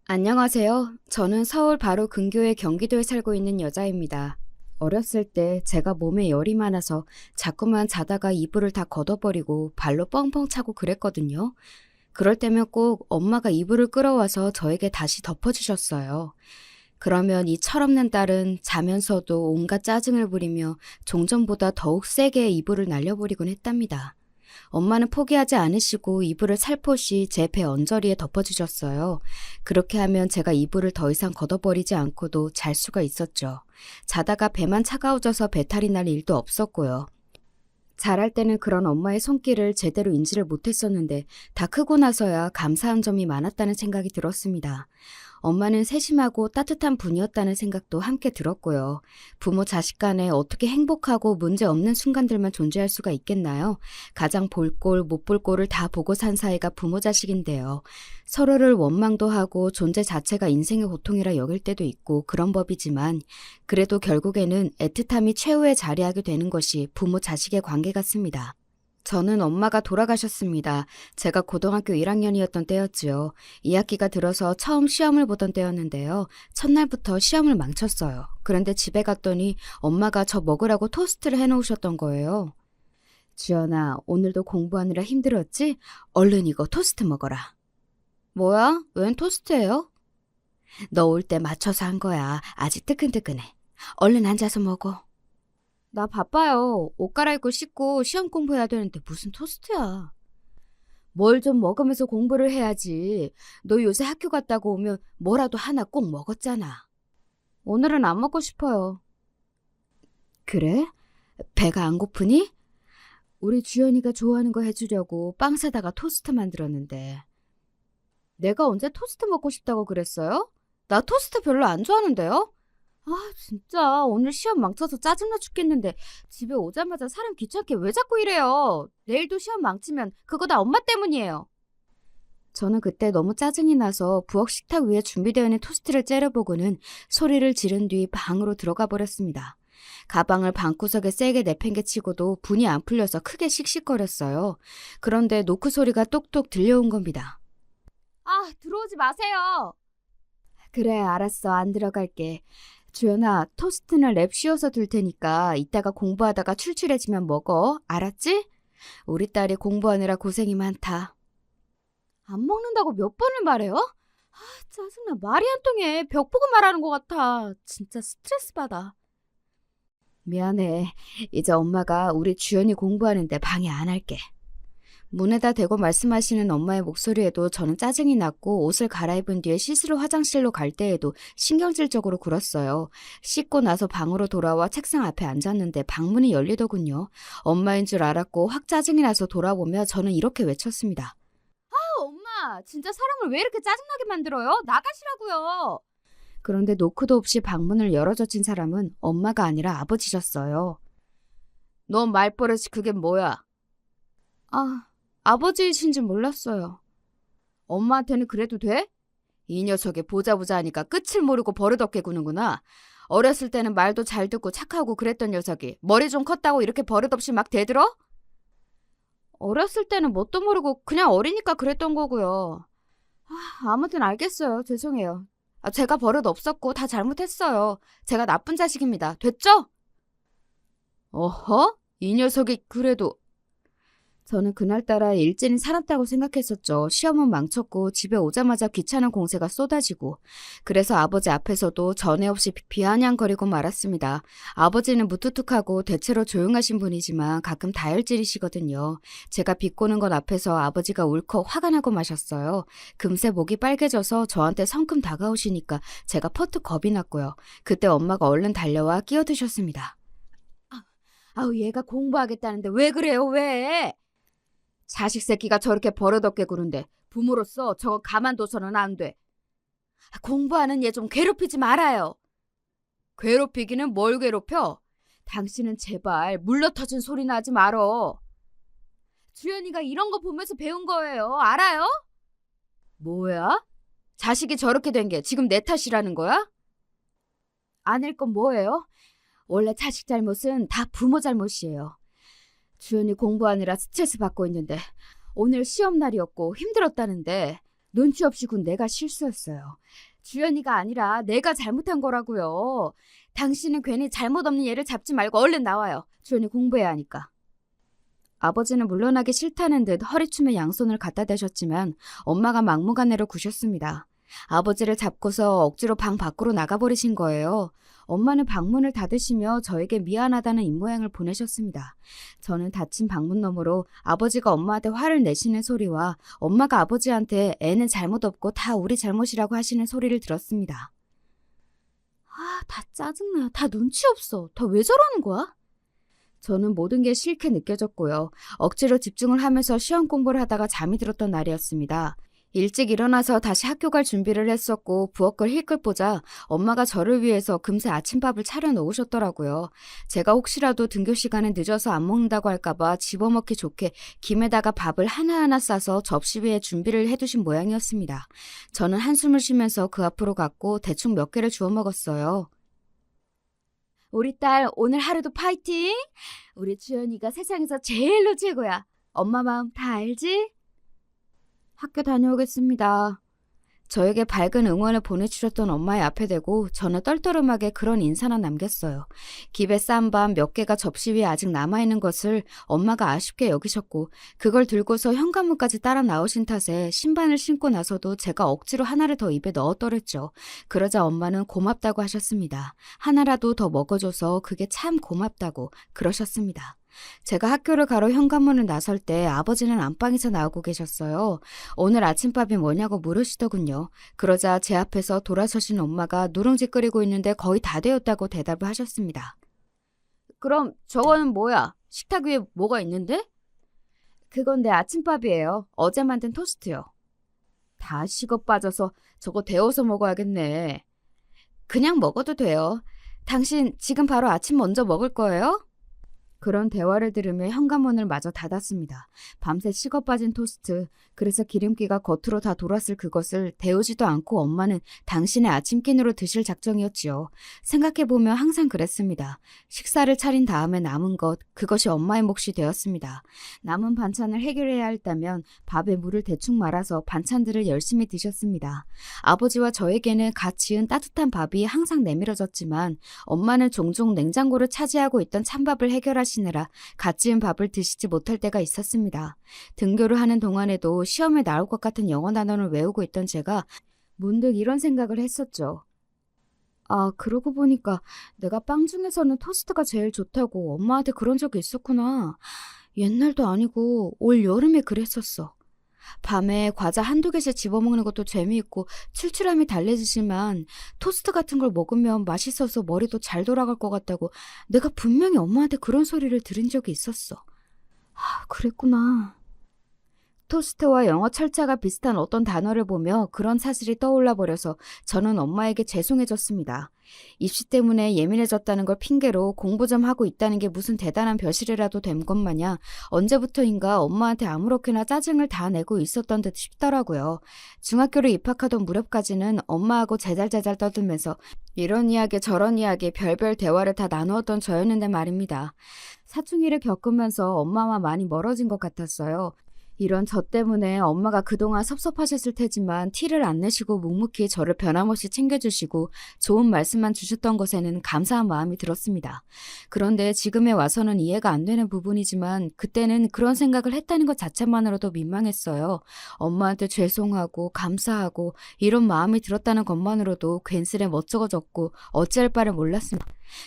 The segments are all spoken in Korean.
안녕하세요. 저는 서울 바로 근교의 경기도에 살고 있는 여자입니다. 어렸을 때 제가 몸에 열이 많아서 자꾸만 자다가 이불을 다 걷어버리고 발로 뻥뻥 차고 그랬거든요. 그럴 때면 꼭 엄마가 이불을 끌어와서 저에게 다시 덮어주셨어요. 그러면 이 철없는 딸은 자면서도 온갖 짜증을 부리며 종전보다 더욱 세게 이불을 날려버리곤 했답니다. 엄마는 포기하지 않으시고 이불을 살포시 제 배 언저리에 덮어주셨어요. 그렇게 하면 제가 이불을 더 이상 걷어버리지 않고도 잘 수가 있었죠. 자다가 배만 차가워져서 배탈이 날 일도 없었고요. 자랄 때는 그런 엄마의 손길을 제대로 인지를 못했었는데 다 크고 나서야 감사한 점이 많았다는 생각이 들었습니다. 엄마는 세심하고 따뜻한 분이었다는 생각도 함께 들었고요. 부모 자식 간에 어떻게 행복하고 문제 없는 순간들만 존재할 수가 있겠나요? 가장 볼 꼴, 못 볼 꼴을 다 보고 산 사이가 부모 자식인데요. 서로를 원망도 하고 존재 자체가 인생의 고통이라 여길 때도 있고 그런 법이지만 그래도 결국에는 애틋함이 최후에 자리하게 되는 것이 부모 자식의 관계 같습니다. 저는 엄마가 돌아가셨습니다. 제가 고등학교 1학년이었던 때였지요. 2학기가 들어서 처음 시험을 보던 때였는데요. 첫날부터 시험을 망쳤어요. 그런데 집에 갔더니 엄마가 저 먹으라고 토스트를 해놓으셨던 거예요. 주연아, 오늘도 공부하느라 힘들었지? 얼른 이거 토스트 먹어라. 뭐야? 웬 토스트예요? 너 올 때 맞춰서 한 거야. 아직 뜨끈뜨끈해. 얼른 앉아서 먹어. 나 바빠요. 옷 갈아입고 씻고 시험 공부해야 되는데 무슨 토스트야. 뭘 좀 먹으면서 공부를 해야지. 너 요새 학교 갔다가 오면 뭐라도 하나 꼭 먹었잖아. 오늘은 안 먹고 싶어요. 그래? 배가 안 고프니? 우리 주연이가 좋아하는 거 해주려고 빵 사다가 토스트 만들었는데. 내가 언제 토스트 먹고 싶다고 그랬어요? 나 토스트 별로 안 좋아하는데요? 아, 진짜 오늘 시험 망쳐서 짜증나 죽겠는데 집에 오자마자 사람 귀찮게 왜 자꾸 이래요? 내일도 시험 망치면 그거 다 엄마 때문이에요. 저는 그때 너무 짜증이 나서 부엌 식탁 위에 준비되어 있는 토스트를 째려보고는 소리를 지른 뒤 방으로 들어가 버렸습니다. 가방을 방구석에 세게 내팽개치고도 분이 안 풀려서 크게 씩씩거렸어요. 그런데 노크 소리가 똑똑 들려온 겁니다. 아, 들어오지 마세요. 그래, 알았어. 안 들어갈게. 주연아, 토스트는 랩 씌워서 둘 테니까 이따가 공부하다가 출출해지면 먹어. 알았지? 우리 딸이 공부하느라 고생이 많다. 안 먹는다고 몇 번을 말해요? 아, 짜증나. 말이 안 통해. 벽 보고 말하는 것 같아. 진짜 스트레스 받아. 미안해. 이제 엄마가 우리 주연이 공부하는데 방해 안 할게. 문에다 대고 말씀하시는 엄마의 목소리에도 저는 짜증이 났고 옷을 갈아입은 뒤에 씻으러 화장실로 갈 때에도 신경질적으로 굴었어요. 씻고 나서 방으로 돌아와 책상 앞에 앉았는데 방문이 열리더군요. 엄마인 줄 알았고 확 짜증이 나서 돌아보며 저는 이렇게 외쳤습니다. 아, 엄마, 진짜 사람을 왜 이렇게 짜증나게 만들어요? 나가시라고요. 그런데 노크도 없이 방문을 열어젖힌 사람은 엄마가 아니라 아버지셨어요. 너 말버릇이 그게 뭐야? 아, 아버지이신지 몰랐어요. 엄마한테는 그래도 돼? 이 녀석이 보자 하니까 끝을 모르고 버릇없게 구는구나. 어렸을 때는 말도 잘 듣고 착하고 그랬던 녀석이 머리 좀 컸다고 이렇게 버릇없이 막 대들어? 어렸을 때는 뭣도 모르고 그냥 어리니까 그랬던 거고요. 아무튼 알겠어요. 죄송해요. 제가 버릇 없었고 다 잘못했어요. 제가 나쁜 자식입니다. 됐죠? 어허? 이 녀석이 그래도... 저는 그날따라 일진이 살았다고 생각했었죠. 시험은 망쳤고 집에 오자마자 귀찮은 공세가 쏟아지고 그래서 아버지 앞에서도 전에 없이 비아냥거리고 말았습니다. 아버지는 무뚝뚝하고 대체로 조용하신 분이지만 가끔 다혈질이시거든요. 제가 비꼬는 것 앞에서 아버지가 울컥 화가 나고 마셨어요. 금세 목이 빨개져서 저한테 성큼 다가오시니까 제가 퍼뜩 겁이 났고요. 그때 엄마가 얼른 달려와 끼어드셨습니다. 아우, 얘가 공부하겠다는데 왜 그래요, 왜? 자식 새끼가 저렇게 버릇없게 구는데 부모로서 저거 가만둬서는 안 돼. 공부하는 얘 좀 괴롭히지 말아요. 괴롭히기는 뭘 괴롭혀? 당신은 제발 물러터진 소리나 하지 말어. 주연이가 이런 거 보면서 배운 거예요. 알아요? 뭐야? 자식이 저렇게 된 게 지금 내 탓이라는 거야? 아닐 건 뭐예요? 원래 자식 잘못은 다 부모 잘못이에요. 주연이 공부하느라 스트레스 받고 있는데 오늘 시험 날이었고 힘들었다는데 눈치 없이 군 내가 실수했어요. 주연이가 아니라 내가 잘못한 거라고요. 당신은 괜히 잘못 없는 얘를 잡지 말고 얼른 나와요. 주연이 공부해야 하니까. 아버지는 물러나기 싫다는 듯 허리춤에 양손을 갖다 대셨지만 엄마가 막무가내로 구셨습니다. 아버지를 잡고서 억지로 방 밖으로 나가버리신 거예요. 엄마는 방문을 닫으시며 저에게 미안하다는 입모양을 보내셨습니다. 저는 닫힌 방문 너머로 아버지가 엄마한테 화를 내시는 소리와 엄마가 아버지한테 애는 잘못 없고 다 우리 잘못이라고 하시는 소리를 들었습니다. 다 짜증나. 다 눈치 없어. 다 왜 저러는 거야? 저는 모든 게 싫게 느껴졌고요. 억지로 집중을 하면서 시험 공부를 하다가 잠이 들었던 날이었습니다. 일찍 일어나서 다시 학교 갈 준비를 했었고 부엌을 힐끗 보자 엄마가 저를 위해서 금세 아침밥을 차려 놓으셨더라고요. 제가 혹시라도 등교 시간에 늦어서 안 먹는다고 할까봐 집어먹기 좋게 김에다가 밥을 하나하나 싸서 접시 위에 준비를 해두신 모양이었습니다. 저는 한숨을 쉬면서 그 앞으로 갔고 대충 몇 개를 주워 먹었어요. 우리 딸 오늘 하루도 파이팅! 우리 주연이가 세상에서 제일로 최고야. 엄마 마음 다 알지? 학교 다녀오겠습니다. 저에게 밝은 응원을 보내주셨던 엄마의 앞에 대고 저는 떨떠름하게 그런 인사나 남겼어요. 김에 싼 밥 몇 개가 접시 위에 아직 남아있는 것을 엄마가 아쉽게 여기셨고 그걸 들고서 현관문까지 따라 나오신 탓에 신발을 신고 나서도 제가 억지로 하나를 더 입에 넣었더랬죠. 그러자 엄마는 고맙다고 하셨습니다. 하나라도 더 먹어줘서 그게 참 고맙다고 그러셨습니다. 제가 학교를 가러 현관문을 나설 때 아버지는 안방에서 나오고 계셨어요. 오늘 아침밥이 뭐냐고 물으시더군요. 그러자 제 앞에서 돌아서신 엄마가 누룽지 끓이고 있는데 거의 다 되었다고 대답을 하셨습니다. 그럼 저거는 뭐야? 식탁 위에 뭐가 있는데? 그건 내 아침밥이에요. 어제 만든 토스트요. 다 식어 빠져서 저거 데워서 먹어야겠네. 그냥 먹어도 돼요. 당신 지금 바로 아침 먼저 먹을 거예요? 그런 대화를 들으며 현관문을 마저 닫았습니다. 밤새 식어 빠진 토스트, 그래서 기름기가 겉으로 다 돌았을 그것을 데우지도 않고 엄마는 당신의 아침끼니로 드실 작정이었지요. 생각해보면 항상 그랬습니다. 식사를 차린 다음에 남은 것, 그것이 엄마의 몫이 되었습니다. 남은 반찬을 해결해야 했다면 밥에 물을 대충 말아서 반찬들을 열심히 드셨습니다. 아버지와 저에게는 갓 지은 따뜻한 밥이 항상 내밀어졌지만 엄마는 종종 냉장고를 차지하고 있던 찬밥을 해결하시느라 갓 지은 밥을 드시지 못할 때가 있었습니다. 등교를 하는 동안에도 시험에 나올 것 같은 영어 단어를 외우고 있던 제가 문득 이런 생각을 했었죠. 그러고 보니까 내가 빵 중에서는 토스트가 제일 좋다고 엄마한테 그런 적이 있었구나. 옛날도 아니고 올 여름에 그랬었어. 밤에 과자 한두 개씩 집어먹는 것도 재미있고 출출함이 달래지지만 토스트 같은 걸 먹으면 맛있어서 머리도 잘 돌아갈 것 같다고 내가 분명히 엄마한테 그런 소리를 들은 적이 있었어. 그랬구나. 토스트와 영어 철자가 비슷한 어떤 단어를 보며 그런 사실이 떠올라 버려서 저는 엄마에게 죄송해졌습니다. 입시 때문에 예민해졌다는 걸 핑계로 공부 좀 하고 있다는 게 무슨 대단한 별실이라도 된 것 마냥 언제부터인가 엄마한테 아무렇게나 짜증을 다 내고 있었던 듯 싶더라고요. 중학교를 입학하던 무렵까지는 엄마하고 제잘제잘 떠들면서 이런 이야기 저런 이야기 별별 대화를 다 나누었던 저였는데 말입니다. 사춘기를 겪으면서 엄마와 많이 멀어진 것 같았어요. 이런 저 때문에 엄마가 그동안 섭섭하셨을 테지만 티를 안 내시고 묵묵히 저를 변함없이 챙겨주시고 좋은 말씀만 주셨던 것에는 감사한 마음이 들었습니다. 그런데 지금에 와서는 이해가 안 되는 부분이지만 그때는 그런 생각을 했다는 것 자체만으로도 민망했어요. 엄마한테 죄송하고 감사하고 이런 마음이 들었다는 것만으로도 괜스레 멋쩍어졌고 어찌할 바를 몰랐습니다.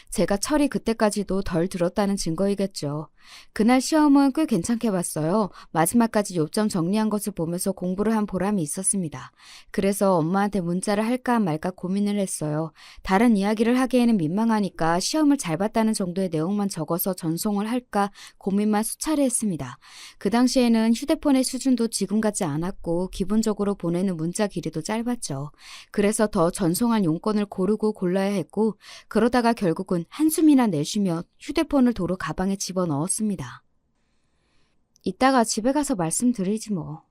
제가 철이 그때까지도 덜 들었다는 증거이겠죠. 그날 시험은 꽤 괜찮게 봤어요. 마지막까지 요점 정리한 것을 보면서 공부를 한 보람이 있었습니다. 그래서 엄마한테 문자를 할까 말까 고민을 했어요. 다른 이야기를 하기에는 민망하니까 시험을 잘 봤다는 정도의 내용만 적어서 전송을 할까 고민만 수차례 했습니다. 그 당시에는 휴대폰의 수준도 지금 같지 않았고 기본적으로 보내는 문자 길이도 짧았죠. 그래서 더 전송할 용건을 고르고 골라야 했고 그러다가 결국은 한숨이나 내쉬며 휴대폰을 도로 가방에 집어넣었습니다. 이따가 집에 가서 말씀드리지 뭐.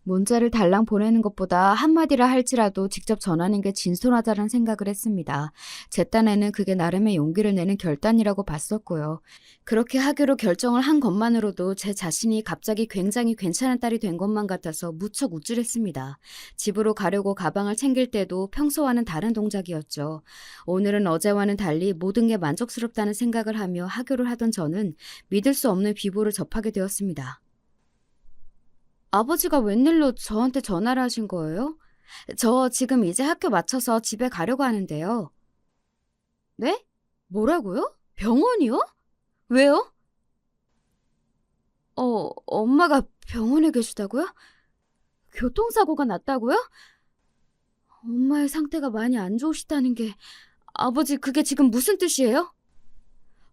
문자를 달랑 보내는 것보다 한마디라 할지라도 직접 전하는 게 진솔하다는 생각을 했습니다. 제 딴에는 그게 나름의 용기를 내는 결단이라고 봤었고요. 그렇게 하기로 결정을 한 것만으로도 제 자신이 갑자기 굉장히 괜찮은 딸이 된 것만 같아서 무척 우쭐했습니다. 집으로 가려고 가방을 챙길 때도 평소와는 다른 동작이었죠. 오늘은 어제와는 달리 모든 게 만족스럽다는 생각을 하며 하교를 하던 저는 믿을 수 없는 비보를 접하게 되었습니다. 아버지가 웬일로 저한테 전화를 하신 거예요? 저 지금 이제 학교 마쳐서 집에 가려고 하는데요. 네? 뭐라고요? 병원이요? 왜요? 엄마가 병원에 계시다고요? 교통사고가 났다고요? 엄마의 상태가 많이 안 좋으시다는 게, 아버지 그게 지금 무슨 뜻이에요?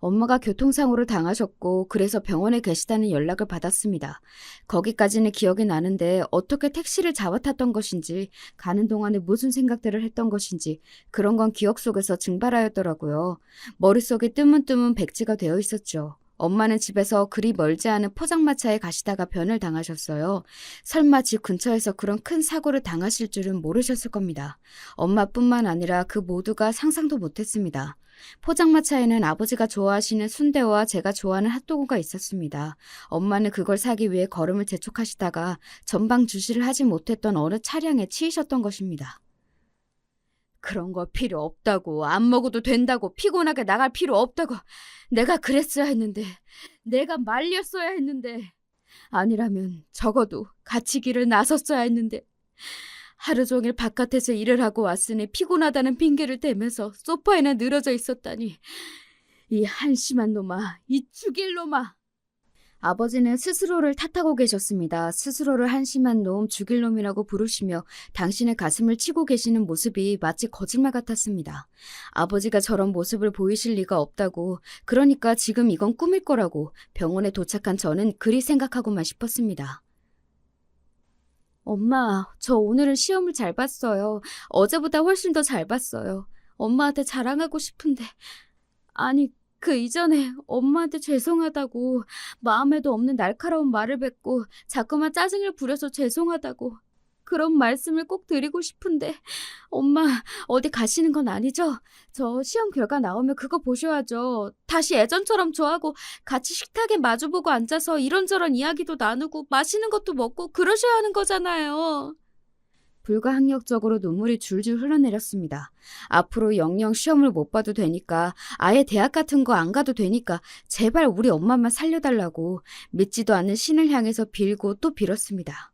엄마가 교통사고를 당하셨고 그래서 병원에 계시다는 연락을 받았습니다. 거기까지는 기억이 나는데 어떻게 택시를 잡아 탔던 것인지 가는 동안에 무슨 생각들을 했던 것인지 그런 건 기억 속에서 증발하였더라고요. 머릿속에 뜨문뜨문 백지가 되어 있었죠. 엄마는 집에서 그리 멀지 않은 포장마차에 가시다가 변을 당하셨어요. 설마 집 근처에서 그런 큰 사고를 당하실 줄은 모르셨을 겁니다. 엄마뿐만 아니라 그 모두가 상상도 못했습니다. 포장마차에는 아버지가 좋아하시는 순대와 제가 좋아하는 핫도그가 있었습니다. 엄마는 그걸 사기 위해 걸음을 재촉하시다가 전방 주시를 하지 못했던 어느 차량에 치이셨던 것입니다. 그런 거 필요 없다고, 안 먹어도 된다고, 피곤하게 나갈 필요 없다고. 내가 그랬어야 했는데, 내가 말렸어야 했는데, 아니라면 적어도 같이 길을 나섰어야 했는데, 하루 종일 바깥에서 일을 하고 왔으니 피곤하다는 핑계를 대면서 소파에나 늘어져 있었다니. 이 한심한 놈아, 이 죽일 놈아. 아버지는 스스로를 탓하고 계셨습니다. 스스로를 한심한 놈, 죽일 놈이라고 부르시며 당신의 가슴을 치고 계시는 모습이 마치 거짓말 같았습니다. 아버지가 저런 모습을 보이실 리가 없다고, 그러니까 지금 이건 꿈일 거라고 병원에 도착한 저는 그리 생각하고만 싶었습니다. 엄마, 저 오늘은 시험을 잘 봤어요. 어제보다 훨씬 더 잘 봤어요. 엄마한테 자랑하고 싶은데. 아니, 그 이전에 엄마한테 죄송하다고, 마음에도 없는 날카로운 말을 뱉고 자꾸만 짜증을 부려서 죄송하다고 그런 말씀을 꼭 드리고 싶은데. 엄마, 어디 가시는 건 아니죠? 저 시험 결과 나오면 그거 보셔야죠. 다시 예전처럼 저하고 같이 식탁에 마주보고 앉아서 이런저런 이야기도 나누고 맛있는 것도 먹고 그러셔야 하는 거잖아요. 불가항력적으로 눈물이 줄줄 흘러내렸습니다. 앞으로 영영 시험을 못 봐도 되니까, 아예 대학 같은 거 안 가도 되니까 제발 우리 엄마만 살려달라고 믿지도 않는 신을 향해서 빌고 또 빌었습니다.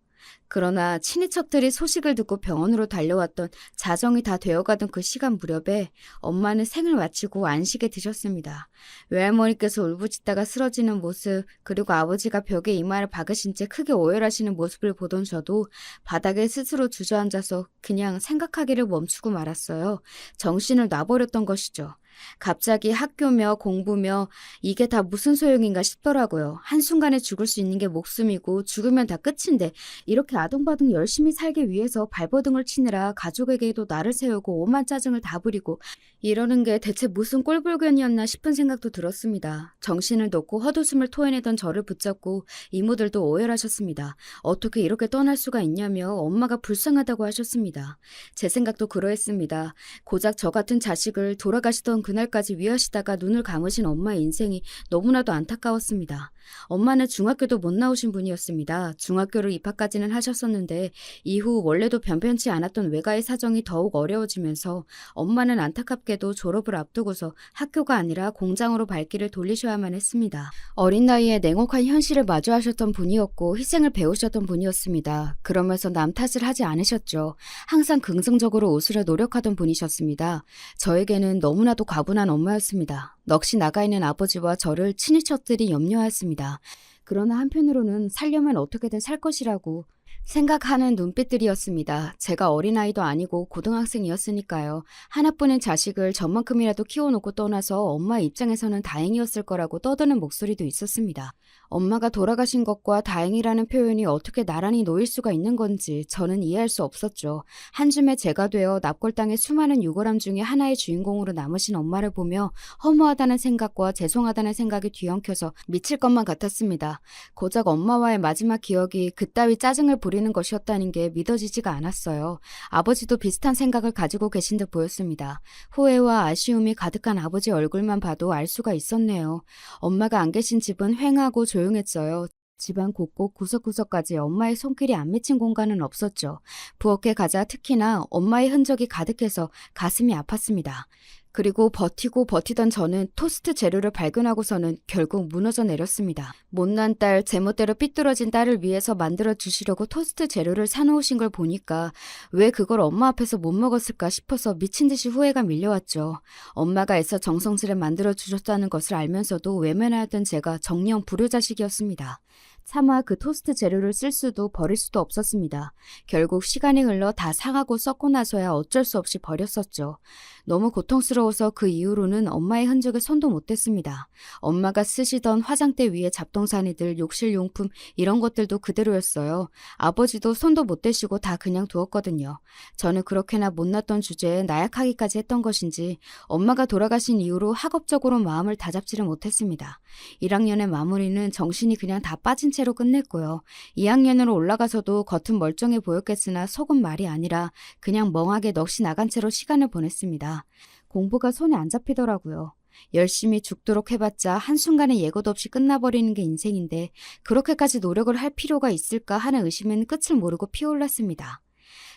그러나 친인척들이 소식을 듣고 병원으로 달려왔던 자정이 다 되어가던 그 시간 무렵에 엄마는 생을 마치고 안식에 드셨습니다. 외할머니께서 울부짖다가 쓰러지는 모습, 그리고 아버지가 벽에 이마를 박으신 채 크게 오열하시는 모습을 보던 저도 바닥에 스스로 주저앉아서 그냥 생각하기를 멈추고 말았어요. 정신을 놔버렸던 것이죠. 갑자기 학교며 공부며 이게 다 무슨 소용인가 싶더라고요. 한순간에 죽을 수 있는 게 목숨이고 죽으면 다 끝인데 이렇게 아둥바둥 열심히 살기 위해서 발버둥을 치느라 가족에게도 나를 세우고 오만 짜증을 다 부리고 이러는 게 대체 무슨 꼴불견이었나 싶은 생각도 들었습니다. 정신을 놓고 헛웃음을 토해내던 저를 붙잡고 이모들도 오열하셨습니다. 어떻게 이렇게 떠날 수가 있냐며 엄마가 불쌍하다고 하셨습니다. 제 생각도 그러했습니다. 고작 저 같은 자식을 돌아가시던 그날까지 위하시다가 눈을 감으신 엄마의 인생이 너무나도 안타까웠습니다. 엄마는 중학교도 못 나오신 분이었습니다. 중학교를 입학까지는 하셨었는데 이후 원래도 변변치 않았던 외가의 사정이 더욱 어려워지면서 엄마는 안타깝게도 졸업을 앞두고서 학교가 아니라 공장으로 발길을 돌리셔야만 했습니다. 어린 나이에 냉혹한 현실을 마주하셨던 분이었고 희생을 배우셨던 분이었습니다. 그러면서 남 탓을 하지 않으셨죠. 항상 긍정적으로 웃으려 노력하던 분이셨습니다. 저에게는 너무나도 과분한 엄마였습니다. 넋이 나가 있는 아버지와 저를 친인척들이 염려하였습니다. 그러나 한편으로는 살려면 어떻게든 살 것이라고 생각하는 눈빛들이었습니다. 제가 어린아이도 아니고 고등학생이었으니까요. 하나뿐인 자식을 저만큼이라도 키워놓고 떠나서 엄마 입장에서는 다행이었을 거라고 떠드는 목소리도 있었습니다. 엄마가 돌아가신 것과 다행이라는 표현이 어떻게 나란히 놓일 수가 있는 건지 저는 이해할 수 없었죠. 한 줌의 재가 되어 납골당의 수많은 유골함 중에 하나의 주인공으로 남으신 엄마를 보며 허무하다는 생각과 죄송하다는 생각이 뒤엉켜서 미칠 것만 같았습니다. 고작 엄마와의 마지막 기억이 그따위 짜증을 부리는 것이었다는 게 믿어지지가 않았어요. 아버지도 비슷한 생각을 가지고 계신 듯 보였습니다. 후회와 아쉬움이 가득한 아버지 얼굴만 봐도 알 수가 있었네요. 엄마가 안 계신 집은 휑하고 조용했어요. 집안 곳곳 구석구석까지 엄마의 손길이 안 맺힌 공간은 없었죠. 부엌에 가자 특히나 엄마의 흔적이 가득해서 가슴이 아팠습니다. 그리고 버티고 버티던 저는 토스트 재료를 발견하고서는 결국 무너져 내렸습니다. 못난 딸, 제멋대로 삐뚤어진 딸을 위해서 만들어 주시려고 토스트 재료를 사놓으신 걸 보니까 왜 그걸 엄마 앞에서 못 먹었을까 싶어서 미친 듯이 후회가 밀려왔죠. 엄마가 애써 정성스레 만들어 주셨다는 것을 알면서도 외면하던 제가 정녕 불효자식이었습니다. 차마 그 토스트 재료를 쓸 수도 버릴 수도 없었습니다. 결국 시간이 흘러 다 상하고 썩고 나서야 어쩔 수 없이 버렸었죠. 너무 고통스러워서 그 이후로는 엄마의 흔적에 손도 못 댔습니다. 엄마가 쓰시던 화장대 위에 잡동사니들, 욕실용품 이런 것들도 그대로였어요. 아버지도 손도 못 대시고 다 그냥 두었거든요. 저는 그렇게나 못났던 주제에 나약하기까지 했던 것인지 엄마가 돌아가신 이후로 학업적으로 마음을 다잡지를 못했습니다. 1학년의 마무리는 정신이 그냥 다 빠진 채로 끝냈고요. 2학년으로 올라가서도 겉은 멀쩡해 보였겠으나 속은 말이 아니라 그냥 멍하게 넋이 나간 채로 시간을 보냈습니다. 공부가 손에 안 잡히더라고요. 열심히 죽도록 해봤자 한순간에 예고도 없이 끝나버리는 게 인생인데 그렇게까지 노력을 할 필요가 있을까 하는 의심은 끝을 모르고 피어올랐습니다.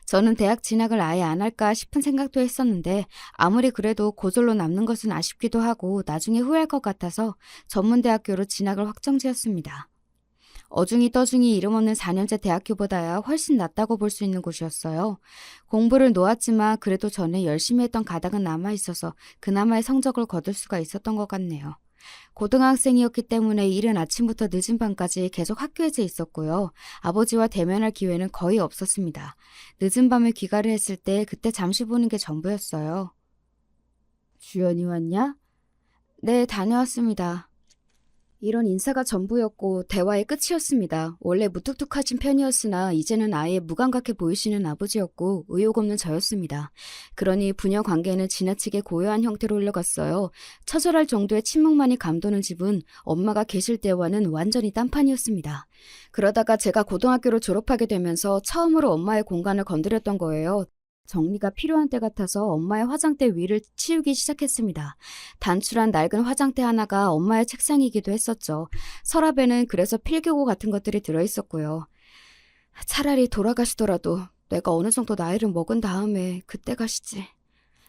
저는 대학 진학을 아예 안 할까 싶은 생각도 했었는데 아무리 그래도 고졸로 남는 것은 아쉽기도 하고 나중에 후회할 것 같아서 전문대학교로 진학을 확정지었습니다. 어중이 떠중이 이름 없는 4년제 대학교보다야 훨씬 낫다고 볼 수 있는 곳이었어요. 공부를 놓았지만 그래도 전에 열심히 했던 가닥은 남아있어서 그나마의 성적을 거둘 수가 있었던 것 같네요. 고등학생이었기 때문에 이른 아침부터 늦은 밤까지 계속 학교에서 있었고요. 아버지와 대면할 기회는 거의 없었습니다. 늦은 밤에 귀가를 했을 때 그때 잠시 보는 게 전부였어요. 주연이 왔냐? 네, 다녀왔습니다. 이런 인사가 전부였고 대화의 끝이었습니다. 원래 무뚝뚝하신 편이었으나 이제는 아예 무감각해 보이시는 아버지였고 의욕 없는 저였습니다. 그러니 부녀 관계는 지나치게 고요한 형태로 흘러갔어요. 처절할 정도의 침묵만이 감도는 집은 엄마가 계실 때와는 완전히 딴판이었습니다. 그러다가 제가 고등학교를 졸업하게 되면서 처음으로 엄마의 공간을 건드렸던 거예요. 정리가 필요한 때 같아서 엄마의 화장대 위를 치우기 시작했습니다. 단출한 낡은 화장대 하나가 엄마의 책상이기도 했었죠. 서랍에는 그래서 필기구 같은 것들이 들어있었고요. 차라리 돌아가시더라도 내가 어느 정도 나이를 먹은 다음에 그때 가시지.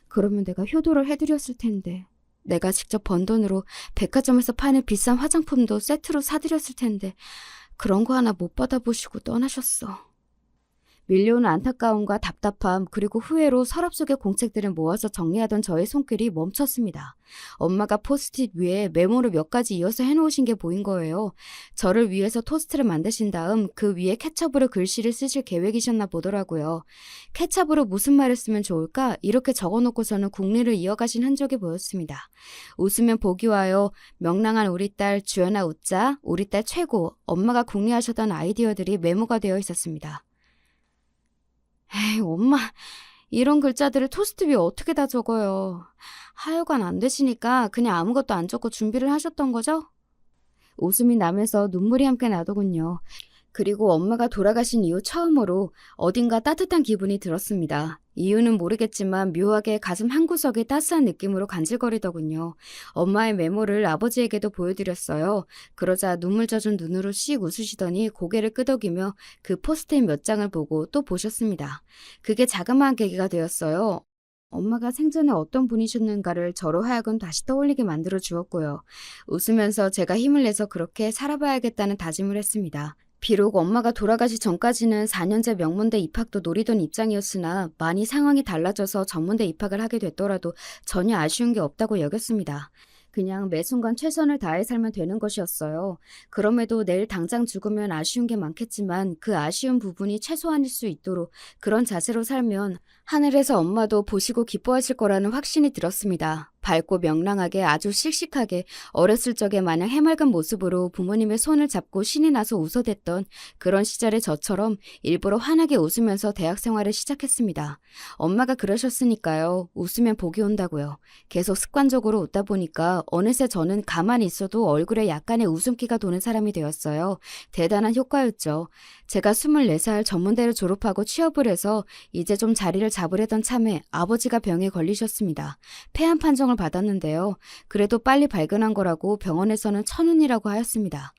그러면 내가 효도를 해드렸을 텐데. 내가 직접 번 돈으로 백화점에서 파는 비싼 화장품도 세트로 사드렸을 텐데 그런 거 하나 못 받아보시고 떠나셨어. 밀려오는 안타까움과 답답함 그리고 후회로 서랍 속의 공책들을 모아서 정리하던 저의 손길이 멈췄습니다. 엄마가 포스트잇 위에 메모를 몇 가지 이어서 해놓으신 게 보인 거예요. 저를 위해서 토스트를 만드신 다음 그 위에 케첩으로 글씨를 쓰실 계획이셨나 보더라고요. 케첩으로 무슨 말을 쓰면 좋을까? 이렇게 적어놓고서는 국리를 이어가신 흔적이 보였습니다. 웃으면 복이 와요. 명랑한 우리 딸 주연아 웃자. 우리 딸 최고. 엄마가 국리하셨던 아이디어들이 메모가 되어 있었습니다. 에이, 엄마, 이런 글자들을 토스트 위에 어떻게 다 적어요? 하여간 안 되시니까 그냥 아무것도 안 적고 준비를 하셨던 거죠? 웃음이 나면서 눈물이 함께 나더군요. 그리고 엄마가 돌아가신 이후 처음으로 어딘가 따뜻한 기분이 들었습니다. 이유는 모르겠지만 묘하게 가슴 한구석이 따스한 느낌으로 간질거리더군요. 엄마의 메모를 아버지에게도 보여드렸어요. 그러자 눈물 젖은 눈으로 씩 웃으시더니 고개를 끄덕이며 그 포스트잇 몇 장을 보고 또 보셨습니다. 그게 자그마한 계기가 되었어요. 엄마가 생전에 어떤 분이셨는가를 저로 하여금 다시 떠올리게 만들어 주었고요. 웃으면서 제가 힘을 내서 그렇게 살아봐야겠다는 다짐을 했습니다. 비록 엄마가 돌아가시 전까지는 4년제 명문대 입학도 노리던 입장이었으나 많이 상황이 달라져서 전문대 입학을 하게 됐더라도 전혀 아쉬운 게 없다고 여겼습니다. 그냥 매 순간 최선을 다해 살면 되는 것이었어요. 그럼에도 내일 당장 죽으면 아쉬운 게 많겠지만 그 아쉬운 부분이 최소한일 수 있도록 그런 자세로 살면 하늘에서 엄마도 보시고 기뻐하실 거라는 확신이 들었습니다. 밝고 명랑하게 아주 씩씩하게 어렸을 적에 마냥 해맑은 모습으로 부모님의 손을 잡고 신이 나서 웃어댔던 그런 시절의 저처럼 일부러 환하게 웃으면서 대학 생활을 시작했습니다. 엄마가 그러셨으니까요. 웃으면 복이 온다고요. 계속 습관적으로 웃다 보니까 어느새 저는 가만히 있어도 얼굴에 약간의 웃음기가 도는 사람이 되었어요. 대단한 효과였죠. 제가 24살 전문대를 졸업하고 취업을 해서 이제 좀 자리를 잡으려던 참에 아버지가 병에 걸리셨습니다. 폐암 판정을 받았는데요. 그래도 빨리 발견한 거라고 병원에서는 천운이라고 하였습니다.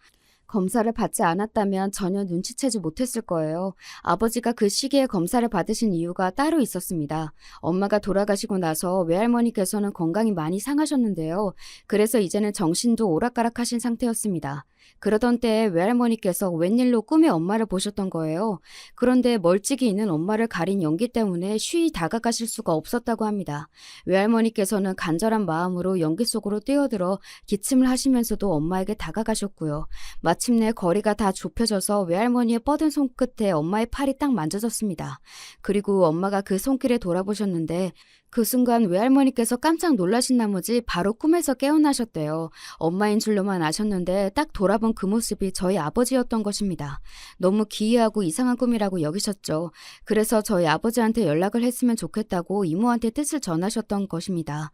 검사를 받지 않았다면 전혀 눈치채지 못했을 거예요. 아버지가 그 시기에 검사를 받으신 이유가 따로 있었습니다. 엄마가 돌아가시고 나서 외할머니께서는 건강이 많이 상하셨는데요. 그래서 이제는 정신도 오락가락하신 상태였습니다. 그러던 때에 외할머니께서 웬일로 꿈에 엄마를 보셨던 거예요. 그런데 멀찍이 있는 엄마를 가린 연기 때문에 쉬이 다가가실 수가 없었다고 합니다. 외할머니께서는 간절한 마음으로 연기 속으로 뛰어들어 기침을 하시면서도 엄마에게 다가가셨고요. 마침내 거리가 다 좁혀져서 외할머니의 뻗은 손끝에 엄마의 팔이 딱 만져졌습니다. 그리고 엄마가 그 손길에 돌아보셨는데 그 순간 외할머니께서 깜짝 놀라신 나머지 바로 꿈에서 깨어나셨대요. 엄마인 줄로만 아셨는데 딱 돌아본 그 모습이 저희 아버지였던 것입니다. 너무 기이하고 이상한 꿈이라고 여기셨죠. 그래서 저희 아버지한테 연락을 했으면 좋겠다고 이모한테 뜻을 전하셨던 것입니다.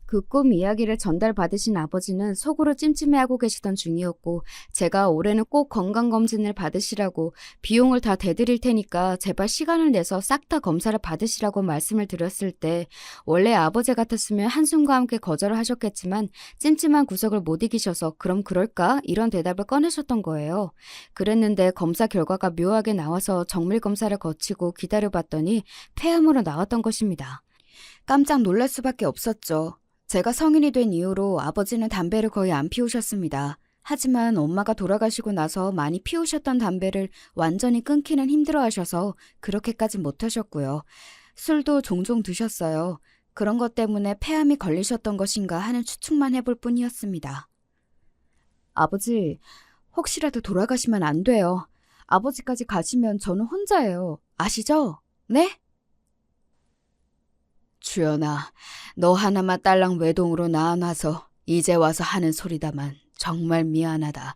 그 꿈 이야기를 전달받으신 아버지는 속으로 찜찜해하고 계시던 중이었고 제가 올해는 꼭 건강검진을 받으시라고 비용을 다 대드릴 테니까 제발 시간을 내서 싹 다 검사를 받으시라고 말씀을 드렸을 때 원래 아버지 같았으면 한숨과 함께 거절을 하셨겠지만 찜찜한 구석을 못 이기셔서 그럼 그럴까? 이런 대답을 꺼내셨던 거예요. 그랬는데 검사 결과가 묘하게 나와서 정밀 검사를 거치고 기다려봤더니 폐암으로 나왔던 것입니다. 깜짝 놀랄 수밖에 없었죠. 제가 성인이 된 이후로 아버지는 담배를 거의 안 피우셨습니다. 하지만 엄마가 돌아가시고 나서 많이 피우셨던 담배를 완전히 끊기는 힘들어하셔서 그렇게까지 못하셨고요. 술도 종종 드셨어요. 그런 것 때문에 폐암이 걸리셨던 것인가 하는 추측만 해볼 뿐이었습니다. 아버지, 혹시라도 돌아가시면 안 돼요. 아버지까지 가시면 저는 혼자예요. 아시죠? 네? 주연아, 너 하나만 딸랑 외동으로 낳아놔서 이제 와서 하는 소리다만 정말 미안하다.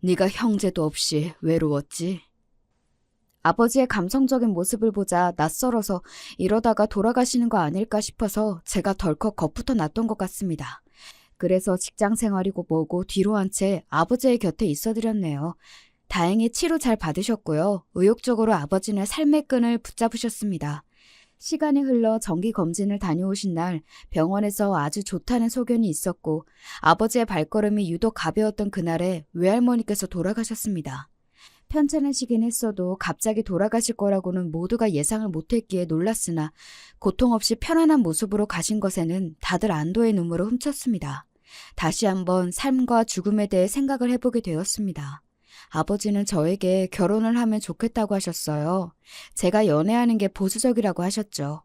네가 형제도 없이 외로웠지? 아버지의 감성적인 모습을 보자 낯설어서 이러다가 돌아가시는 거 아닐까 싶어서 제가 덜컥 겁부터 났던 것 같습니다. 그래서 직장 생활이고 뭐고 뒤로 한 채 아버지의 곁에 있어드렸네요. 다행히 치료 잘 받으셨고요. 의욕적으로 아버지는 삶의 끈을 붙잡으셨습니다. 시간이 흘러 정기검진을 다녀오신 날 병원에서 아주 좋다는 소견이 있었고 아버지의 발걸음이 유독 가벼웠던 그날에 외할머니께서 돌아가셨습니다. 편찮으시긴 했어도 갑자기 돌아가실 거라고는 모두가 예상을 못했기에 놀랐으나 고통 없이 편안한 모습으로 가신 것에는 다들 안도의 눈물을 훔쳤습니다. 다시 한번 삶과 죽음에 대해 생각을 해보게 되었습니다. 아버지는 저에게 결혼을 하면 좋겠다고 하셨어요. 제가 연애하는 게 보수적이라고 하셨죠.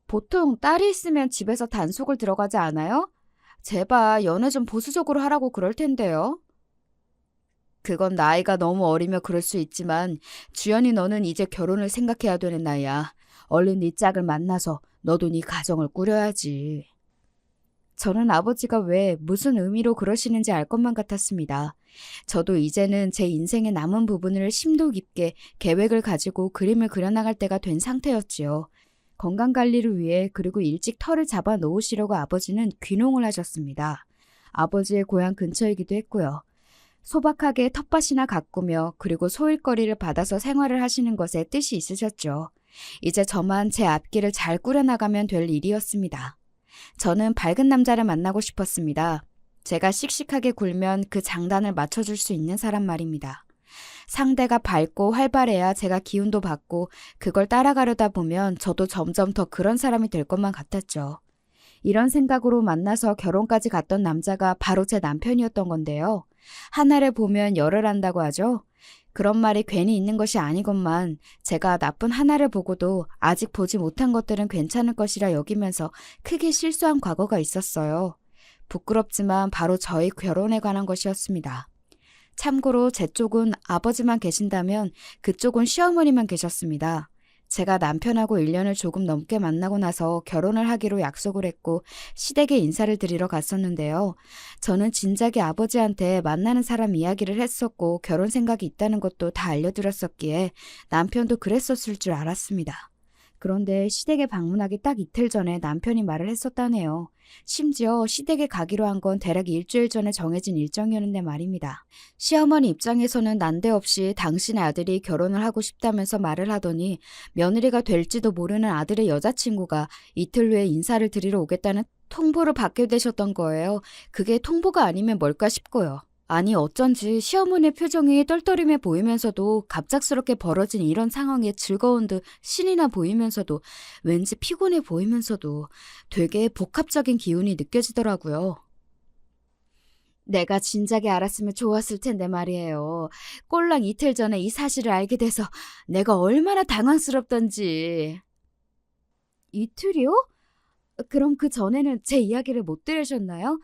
보통 딸이 있으면 집에서 단속을 들어가지 않아요? 제발 연애 좀 보수적으로 하라고 그럴 텐데요. 그건 나이가 너무 어리며 그럴 수 있지만 주연이 너는 이제 결혼을 생각해야 되는 나이야. 얼른 네 짝을 만나서 너도 네 가정을 꾸려야지. 저는 아버지가 왜 무슨 의미로 그러시는지 알 것만 같았습니다. 저도 이제는 제 인생의 남은 부분을 심도 깊게 계획을 가지고 그림을 그려나갈 때가 된 상태였지요. 건강관리를 위해 그리고 일찍 터를 잡아 놓으시려고 아버지는 귀농을 하셨습니다. 아버지의 고향 근처이기도 했고요. 소박하게 텃밭이나 가꾸며 그리고 소일거리를 받아서 생활을 하시는 것에 뜻이 있으셨죠. 이제 저만 제 앞길을 잘 꾸려나가면 될 일이었습니다. 저는 밝은 남자를 만나고 싶었습니다. 제가 씩씩하게 굴면 그 장단을 맞춰줄 수 있는 사람 말입니다. 상대가 밝고 활발해야 제가 기운도 받고 그걸 따라가려다 보면 저도 점점 더 그런 사람이 될 것만 같았죠. 이런 생각으로 만나서 결혼까지 갔던 남자가 바로 제 남편이었던 건데요. 하나를 보면 열을 안다고 하죠. 그런 말이 괜히 있는 것이 아니건만 제가 나쁜 하나를 보고도 아직 보지 못한 것들은 괜찮을 것이라 여기면서 크게 실수한 과거가 있었어요. 부끄럽지만 바로 저희 결혼에 관한 것이었습니다. 참고로 제 쪽은 아버지만 계신다면 그쪽은 시어머니만 계셨습니다. 제가 남편하고 1년을 조금 넘게 만나고 나서 결혼을 하기로 약속을 했고 시댁에 인사를 드리러 갔었는데요. 저는 진작에 아버지한테 만나는 사람 이야기를 했었고 결혼 생각이 있다는 것도 다 알려드렸었기에 남편도 그랬었을 줄 알았습니다. 그런데 시댁에 방문하기 딱 이틀 전에 남편이 말을 했었다네요. 심지어 시댁에 가기로 한 건 대략 일주일 전에 정해진 일정이었는데 말입니다. 시어머니 입장에서는 난데없이 당신의 아들이 결혼을 하고 싶다면서 말을 하더니 며느리가 될지도 모르는 아들의 여자친구가 이틀 후에 인사를 드리러 오겠다는 통보를 받게 되셨던 거예요. 그게 통보가 아니면 뭘까 싶고요. 아니 어쩐지 시어머니의 표정이 떨떠름해 보이면서도 갑작스럽게 벌어진 이런 상황에 즐거운 듯 신이 나 보이면서도 왠지 피곤해 보이면서도 되게 복합적인 기운이 느껴지더라고요. 내가 진작에 알았으면 좋았을 텐데 말이에요. 꼴랑 이틀 전에 이 사실을 알게 돼서 내가 얼마나 당황스럽던지. 이틀이요? 그럼 그 전에는 제 이야기를 못 들으셨나요?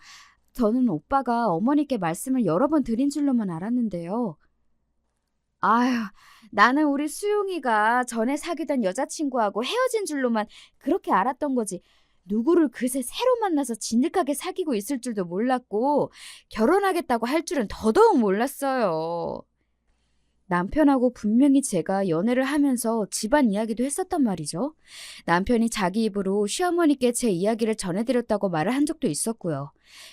저는 오빠가 어머니께 말씀을 여러 번 드린 줄로만 알았는데요. 아휴, 나는 우리 수용이가 전에 사귀던 여자친구하고 헤어진 줄로만 그렇게 알았던 거지. 누구를 그새 새로 만나서 진득하게 사귀고 있을 줄도 몰랐고 결혼하겠다고 할 줄은 더더욱 몰랐어요. 남편하고 분명히 제가 연애를 하면서 집안 이야기도 했었단 말이죠. 남편이 자기 입으로 시어머니께 제 이야기를 전해드렸다고 말을 한 적도 있었고요.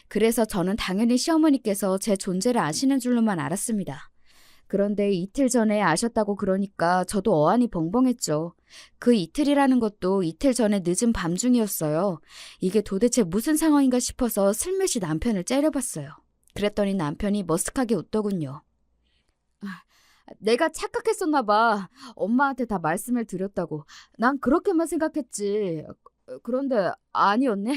그래서 저는 당연히 시어머니께서 제 존재를 아시는 줄로만 알았습니다. 그런데 이틀 전에 아셨다고 그러니까 저도 어안이 벙벙했죠. 그 이틀이라는 것도 이틀 전에 늦은 밤중이었어요. 이게 도대체 무슨 상황인가 싶어서 슬며시 남편을 째려봤어요. 그랬더니 남편이 머쓱하게 웃더군요. 내가 착각했었나 봐. 엄마한테 다 말씀을 드렸다고. 난 그렇게만 생각했지. 그런데 아니었네.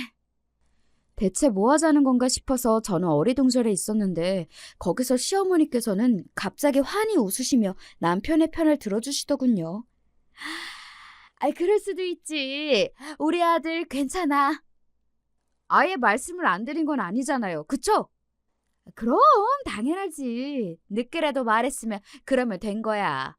대체 뭐 하자는 건가 싶어서 저는 어리둥절해 있었는데 거기서 시어머니께서는 갑자기 환히 웃으시며 남편의 편을 들어주시더군요. 아이, 그럴 수도 있지. 우리 아들 괜찮아. 아예 말씀을 안 드린 건 아니잖아요. 그쵸? 그럼 당연하지. 늦게라도 말했으면 그러면 된 거야.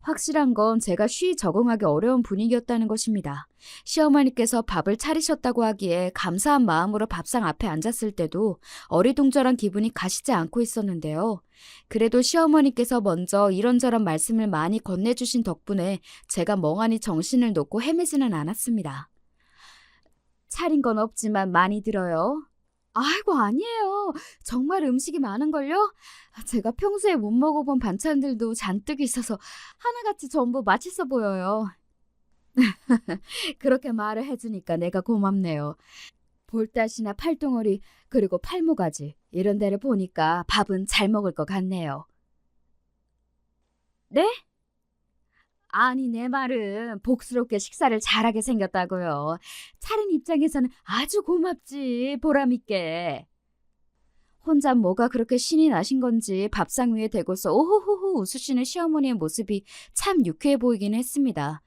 확실한 건 제가 쉬이 적응하기 어려운 분위기였다는 것입니다. 시어머니께서 밥을 차리셨다고 하기에 감사한 마음으로 밥상 앞에 앉았을 때도 어리둥절한 기분이 가시지 않고 있었는데요. 그래도 시어머니께서 먼저 이런저런 말씀을 많이 건네주신 덕분에 제가 멍하니 정신을 놓고 헤매지는 않았습니다. 차린 건 없지만 많이 들어요. 아이고, 아니에요. 정말 음식이 많은걸요? 제가 평소에 못 먹어본 반찬들도 잔뜩 있어서 하나같이 전부 맛있어 보여요. 그렇게 말을 해주니까 내가 고맙네요. 볼따시나 팔뚱어리 그리고 팔모가지 이런 데를 보니까 밥은 잘 먹을 것 같네요. 네? 아니, 내 말은 복스럽게 식사를 잘하게 생겼다고요. 차린 입장에서는 아주 고맙지, 보람있게. 혼자 뭐가 그렇게 신이 나신 건지 밥상 위에 대고서 오호호호 웃으시는 시어머니의 모습이 참 유쾌해 보이긴 했습니다.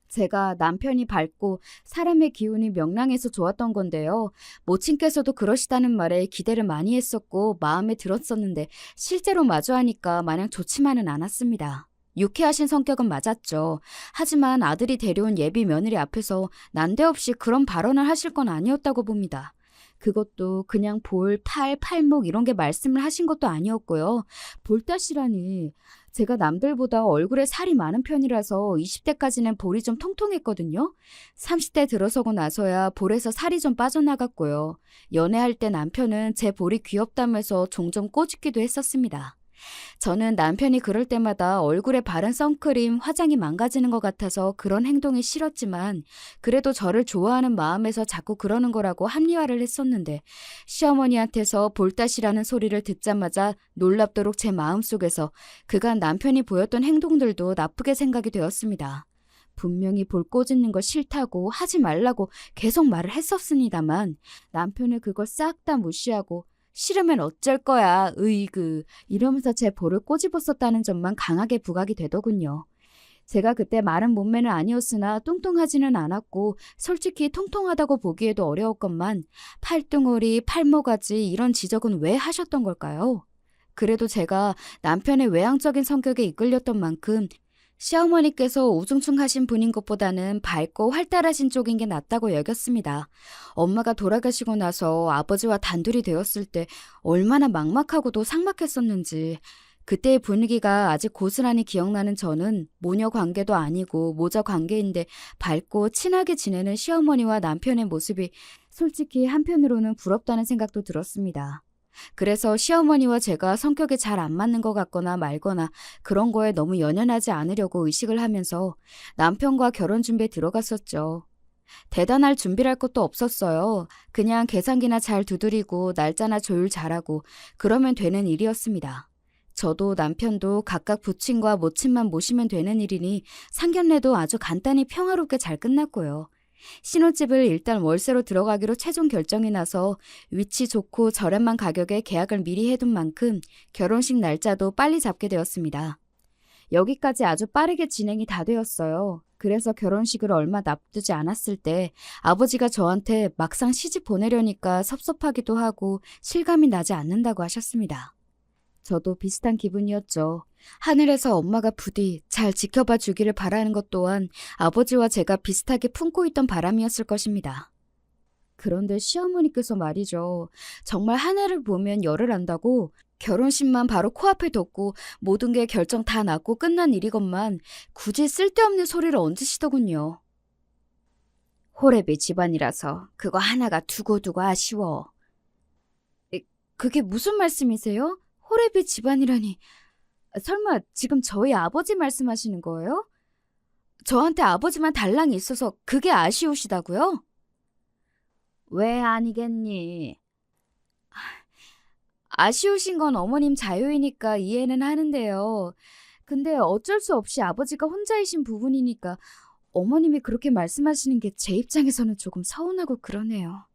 제가 남편이 밝고 사람의 기운이 명랑해서 좋았던 건데요. 모친께서도 그러시다는 말에 기대를 많이 했었고 마음에 들었었는데 실제로 마주하니까 마냥 좋지만은 않았습니다. 유쾌하신 성격은 맞았죠. 하지만 아들이 데려온 예비 며느리 앞에서 난데없이 그런 발언을 하실 건 아니었다고 봅니다. 그것도 그냥 볼, 팔, 팔목 이런 게 말씀을 하신 것도 아니었고요. 볼따시라니. 제가 남들보다 얼굴에 살이 많은 편이라서 20대까지는 볼이 좀 통통했거든요. 30대 들어서고 나서야 볼에서 살이 좀 빠져나갔고요. 연애할 때 남편은 제 볼이 귀엽다면서 종종 꼬집기도 했었습니다. 저는 남편이 그럴 때마다 얼굴에 바른 선크림, 화장이 망가지는 것 같아서 그런 행동이 싫었지만 그래도 저를 좋아하는 마음에서 자꾸 그러는 거라고 합리화를 했었는데 시어머니한테서 볼따시라는 소리를 듣자마자 놀랍도록 제 마음속에서 그간 남편이 보였던 행동들도 나쁘게 생각이 되었습니다. 분명히 볼 꼬집는 거 싫다고 하지 말라고 계속 말을 했었습니다만 남편은 그걸 싹 다 무시하고 싫으면 어쩔 거야, 으이그 이러면서 제 볼을 꼬집었었다는 점만 강하게 부각이 되더군요. 제가 그때 마른 몸매는 아니었으나 뚱뚱하지는 않았고 솔직히 통통하다고 보기에도 어려웠건만 팔뚱어리, 팔모가지 이런 지적은 왜 하셨던 걸까요? 그래도 제가 남편의 외향적인 성격에 이끌렸던 만큼 시어머니께서 우중충하신 분인 것보다는 밝고 활달하신 쪽인 게 낫다고 여겼습니다. 엄마가 돌아가시고 나서 아버지와 단둘이 되었을 때 얼마나 막막하고도 삭막했었는지, 그때의 분위기가 아직 고스란히 기억나는 저는 모녀 관계도 아니고 모자 관계인데 밝고 친하게 지내는 시어머니와 남편의 모습이 솔직히 한편으로는 부럽다는 생각도 들었습니다. 그래서 시어머니와 제가 성격이 잘 안 맞는 것 같거나 말거나 그런 거에 너무 연연하지 않으려고 의식을 하면서 남편과 결혼 준비에 들어갔었죠. 대단할 준비할 것도 없었어요. 그냥 계산기나 잘 두드리고 날짜나 조율 잘하고 그러면 되는 일이었습니다. 저도 남편도 각각 부친과 모친만 모시면 되는 일이니 상견례도 아주 간단히 평화롭게 잘 끝났고요. 신혼집을 일단 월세로 들어가기로 최종 결정이 나서 위치 좋고 저렴한 가격에 계약을 미리 해둔 만큼 결혼식 날짜도 빨리 잡게 되었습니다. 여기까지 아주 빠르게 진행이 다 되었어요. 그래서 결혼식을 얼마 앞두지 않았을 때 아버지가 저한테 막상 시집 보내려니까 섭섭하기도 하고 실감이 나지 않는다고 하셨습니다. 저도 비슷한 기분이었죠. 하늘에서 엄마가 부디 잘 지켜봐 주기를 바라는 것 또한 아버지와 제가 비슷하게 품고 있던 바람이었을 것입니다. 그런데 시어머니께서 말이죠. 정말 하늘을 보면 열을 안다고 결혼식만 바로 코앞에 뒀고 모든 게 결정 다 났고 끝난 일이건만 굳이 쓸데없는 소리를 얹으시더군요. 호래비 집안이라서 그거 하나가 두고두고 아쉬워. 그게 무슨 말씀이세요? 호래비 집안이라니. 설마 지금 저희 아버지 말씀하시는 거예요? 저한테 아버지만 달랑이 있어서 그게 아쉬우시다고요? 왜 아니겠니? 아쉬우신 건 어머님 자유이니까 이해는 하는데요. 근데 어쩔 수 없이 아버지가 혼자이신 부분이니까 어머님이 그렇게 말씀하시는 게 제 입장에서는 조금 서운하고 그러네요.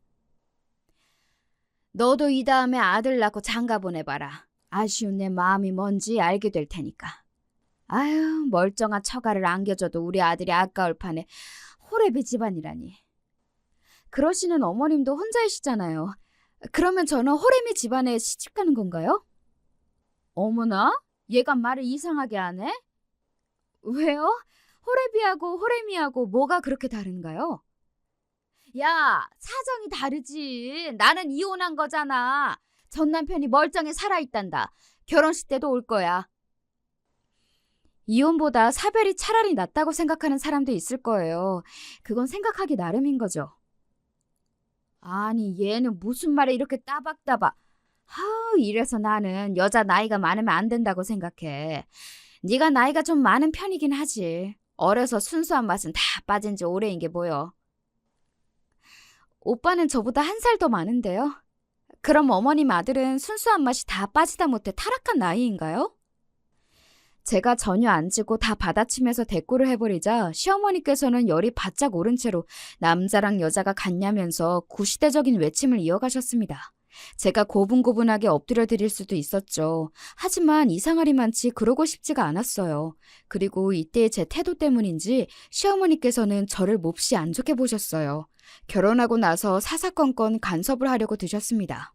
너도 이 다음에 아들 낳고 장가 보내봐라. 아쉬운 내 마음이 뭔지 알게 될 테니까. 아유, 멀쩡한 처가를 안겨줘도 우리 아들이 아까울 판에 호래비 집안이라니. 그러시는 어머님도 혼자이시잖아요. 그러면 저는 호래미 집안에 시집 가는 건가요? 어머나, 얘가 말을 이상하게 하네? 왜요? 호래비하고 호래미하고 뭐가 그렇게 다른가요? 야, 사정이 다르지. 나는 이혼한 거잖아. 전 남편이 멀쩡히 살아있단다. 결혼식 때도 올 거야. 이혼보다 사별이 차라리 낫다고 생각하는 사람도 있을 거예요. 그건 생각하기 나름인 거죠. 아니, 얘는 무슨 말에 이렇게 따박따박. 이래서 나는 여자 나이가 많으면 안 된다고 생각해. 네가 나이가 좀 많은 편이긴 하지. 어려서 순수한 맛은 다 빠진 지 오래인 게 뭐여. 오빠는 저보다 한 살 더 많은데요. 그럼 어머님 아들은 순수한 맛이 다 빠지다 못해 타락한 나이인가요? 제가 전혀 안 지고 다 받아치면서 대꾸를 해버리자 시어머니께서는 열이 바짝 오른 채로 남자랑 여자가 같냐면서 구시대적인 외침을 이어가셨습니다. 제가 고분고분하게 엎드려 드릴 수도 있었죠. 하지만 이상하리만치 그러고 싶지가 않았어요. 그리고 이때의 제 태도 때문인지 시어머니께서는 저를 몹시 안 좋게 보셨어요. 결혼하고 나서 사사건건 간섭을 하려고 드셨습니다.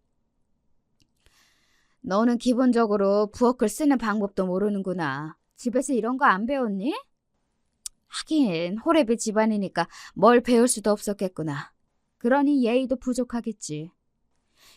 너는 기본적으로 부엌을 쓰는 방법도 모르는구나. 집에서 이런 거 안 배웠니? 하긴 호래비 집안이니까 뭘 배울 수도 없었겠구나. 그러니 예의도 부족하겠지.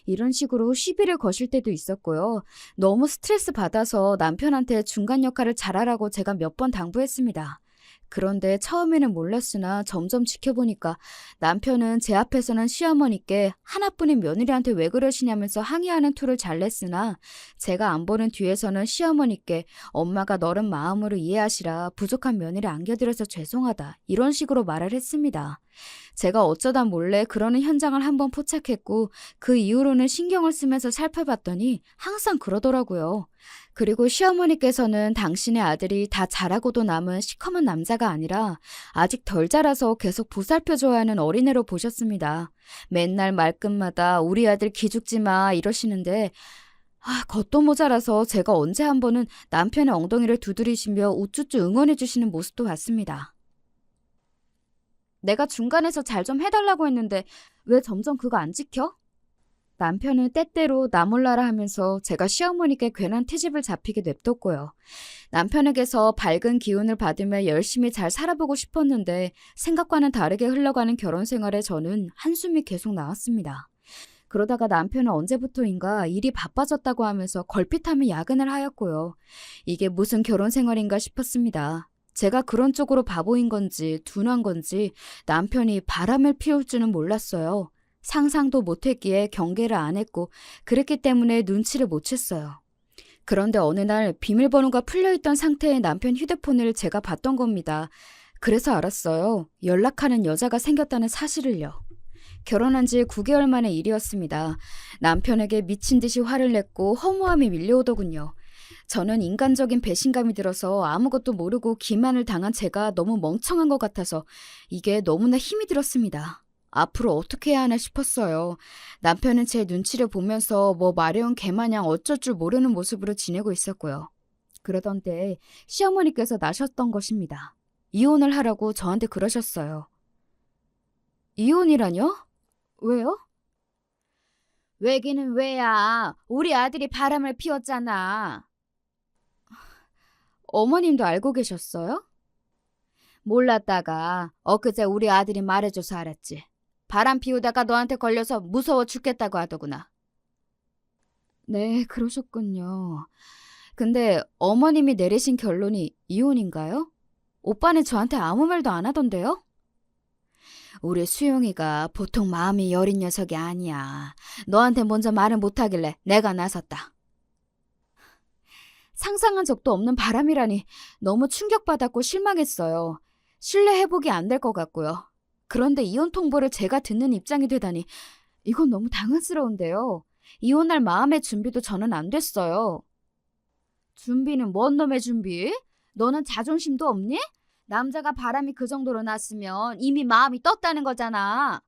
이런 식으로 시비를 거실 때도 있었고요. 너무 스트레스 받아서 남편한테 중간 역할을 잘하라고 제가 몇 번 당부했습니다. 그런데 처음에는 몰랐으나 점점 지켜보니까 남편은 제 앞에서는 시어머니께 하나뿐인 며느리한테 왜 그러시냐면서 항의하는 투를 잘 냈으나 제가 안 보는 뒤에서는 시어머니께 엄마가 너른 마음으로 이해하시라 부족한 며느리 안겨드려서 죄송하다 이런 식으로 말을 했습니다. 제가 어쩌다 몰래 그러는 현장을 한번 포착했고 그 이후로는 신경을 쓰면서 살펴봤더니 항상 그러더라고요. 그리고 시어머니께서는 당신의 아들이 다 자라고도 남은 시커먼 남자가 아니라 아직 덜 자라서 계속 보살펴줘야 하는 어린애로 보셨습니다. 맨날 말끝마다 우리 아들 기죽지 마 이러시는데 겉도 모자라서 제가 언제 한 번은 남편의 엉덩이를 두드리시며 우쭈쭈 응원해 주시는 모습도 봤습니다. 내가 중간에서 잘 좀 해달라고 했는데 왜 점점 그거 안 지켜? 남편은 때때로 나 몰라라 하면서 제가 시어머니께 괜한 트집을 잡히게 냅뒀고요. 남편에게서 밝은 기운을 받으며 열심히 잘 살아보고 싶었는데 생각과는 다르게 흘러가는 결혼 생활에 저는 한숨이 계속 나왔습니다. 그러다가 남편은 언제부터인가 일이 바빠졌다고 하면서 걸핏하면 야근을 하였고요. 이게 무슨 결혼 생활인가 싶었습니다. 제가 그런 쪽으로 바보인 건지 둔한 건지 남편이 바람을 피울 줄은 몰랐어요. 상상도 못했기에 경계를 안 했고 그랬기 때문에 눈치를 못 챘어요. 그런데 어느 날 비밀번호가 풀려있던 상태의 남편 휴대폰을 제가 봤던 겁니다. 그래서 알았어요. 연락하는 여자가 생겼다는 사실을요. 결혼한 지 9개월 만의 일이었습니다. 남편에게 미친 듯이 화를 냈고 허무함이 밀려오더군요. 저는 인간적인 배신감이 들어서 아무것도 모르고 기만을 당한 제가 너무 멍청한 것 같아서 이게 너무나 힘이 들었습니다. 앞으로 어떻게 해야 하나 싶었어요. 남편은 제 눈치를 보면서 뭐 마려운 개마냥 어쩔 줄 모르는 모습으로 지내고 있었고요. 그러던데 시어머니께서 나셨던 것입니다. 이혼을 하라고 저한테 그러셨어요. 이혼이라뇨? 왜요? 왜기는 왜야. 우리 아들이 바람을 피웠잖아. 어머님도 알고 계셨어요? 몰랐다가 엊그제 우리 아들이 말해줘서 알았지. 바람 피우다가 너한테 걸려서 무서워 죽겠다고 하더구나. 네, 그러셨군요. 근데 어머님이 내리신 결론이 이혼인가요? 오빠는 저한테 아무 말도 안 하던데요? 우리 수용이가 보통 마음이 여린 녀석이 아니야. 너한테 먼저 말을 못하길래 내가 나섰다. 상상한 적도 없는 바람이라니 너무 충격받았고 실망했어요. 신뢰 회복이 안 될 것 같고요. 그런데 이혼 통보를 제가 듣는 입장이 되다니 이건 너무 당황스러운데요. 이혼할 마음의 준비도 저는 안 됐어요. 준비는 뭔 놈의 준비? 너는 자존심도 없니? 남자가 바람이 그 정도로 났으면 이미 마음이 떴다는 거잖아.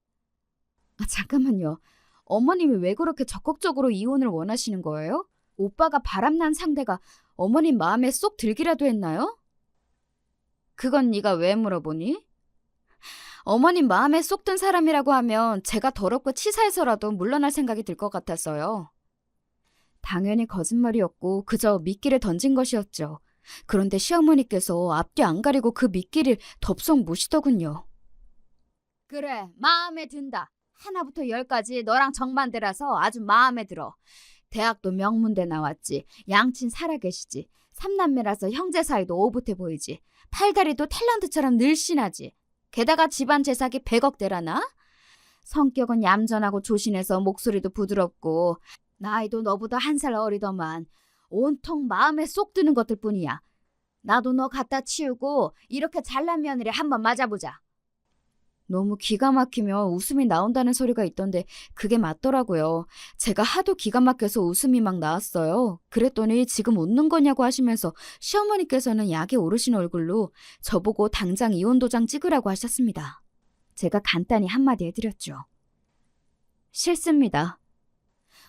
잠깐만요. 어머님이 왜 그렇게 적극적으로 이혼을 원하시는 거예요? 오빠가 바람난 상대가 어머님 마음에 쏙 들기라도 했나요? 그건 네가 왜 물어보니? 어머님 마음에 쏙 든 사람이라고 하면 제가 더럽고 치사해서라도 물러날 생각이 들 것 같아서요. 당연히 거짓말이었고 그저 미끼를 던진 것이었죠. 그런데 시어머니께서 앞뒤 안 가리고 그 미끼를 덥석 무시더군요. 그래, 마음에 든다. 하나부터 10까지 너랑 정반대라서 아주 마음에 들어. 대학도 명문대 나왔지. 양친 살아계시지. 삼남매라서 형제 사이도 오붓해 보이지. 팔다리도 탤런트처럼 늘씬하지. 게다가 집안 재산이 100억대라나? 성격은 얌전하고 조신해서 목소리도 부드럽고 나이도 너보다 1살 어리더만 온통 마음에 쏙 드는 것들 뿐이야. 나도 너 갖다 치우고 이렇게 잘난 며느리 한번 맞아보자. 너무 기가 막히면 웃음이 나온다는 소리가 있던데 그게 맞더라고요. 제가 하도 기가 막혀서 웃음이 막 나왔어요. 그랬더니 지금 웃는 거냐고 하시면서 시어머니께서는 약이 오르신 얼굴로 저보고 당장 이혼 도장 찍으라고 하셨습니다. 제가 간단히 한마디 해드렸죠. 싫습니다.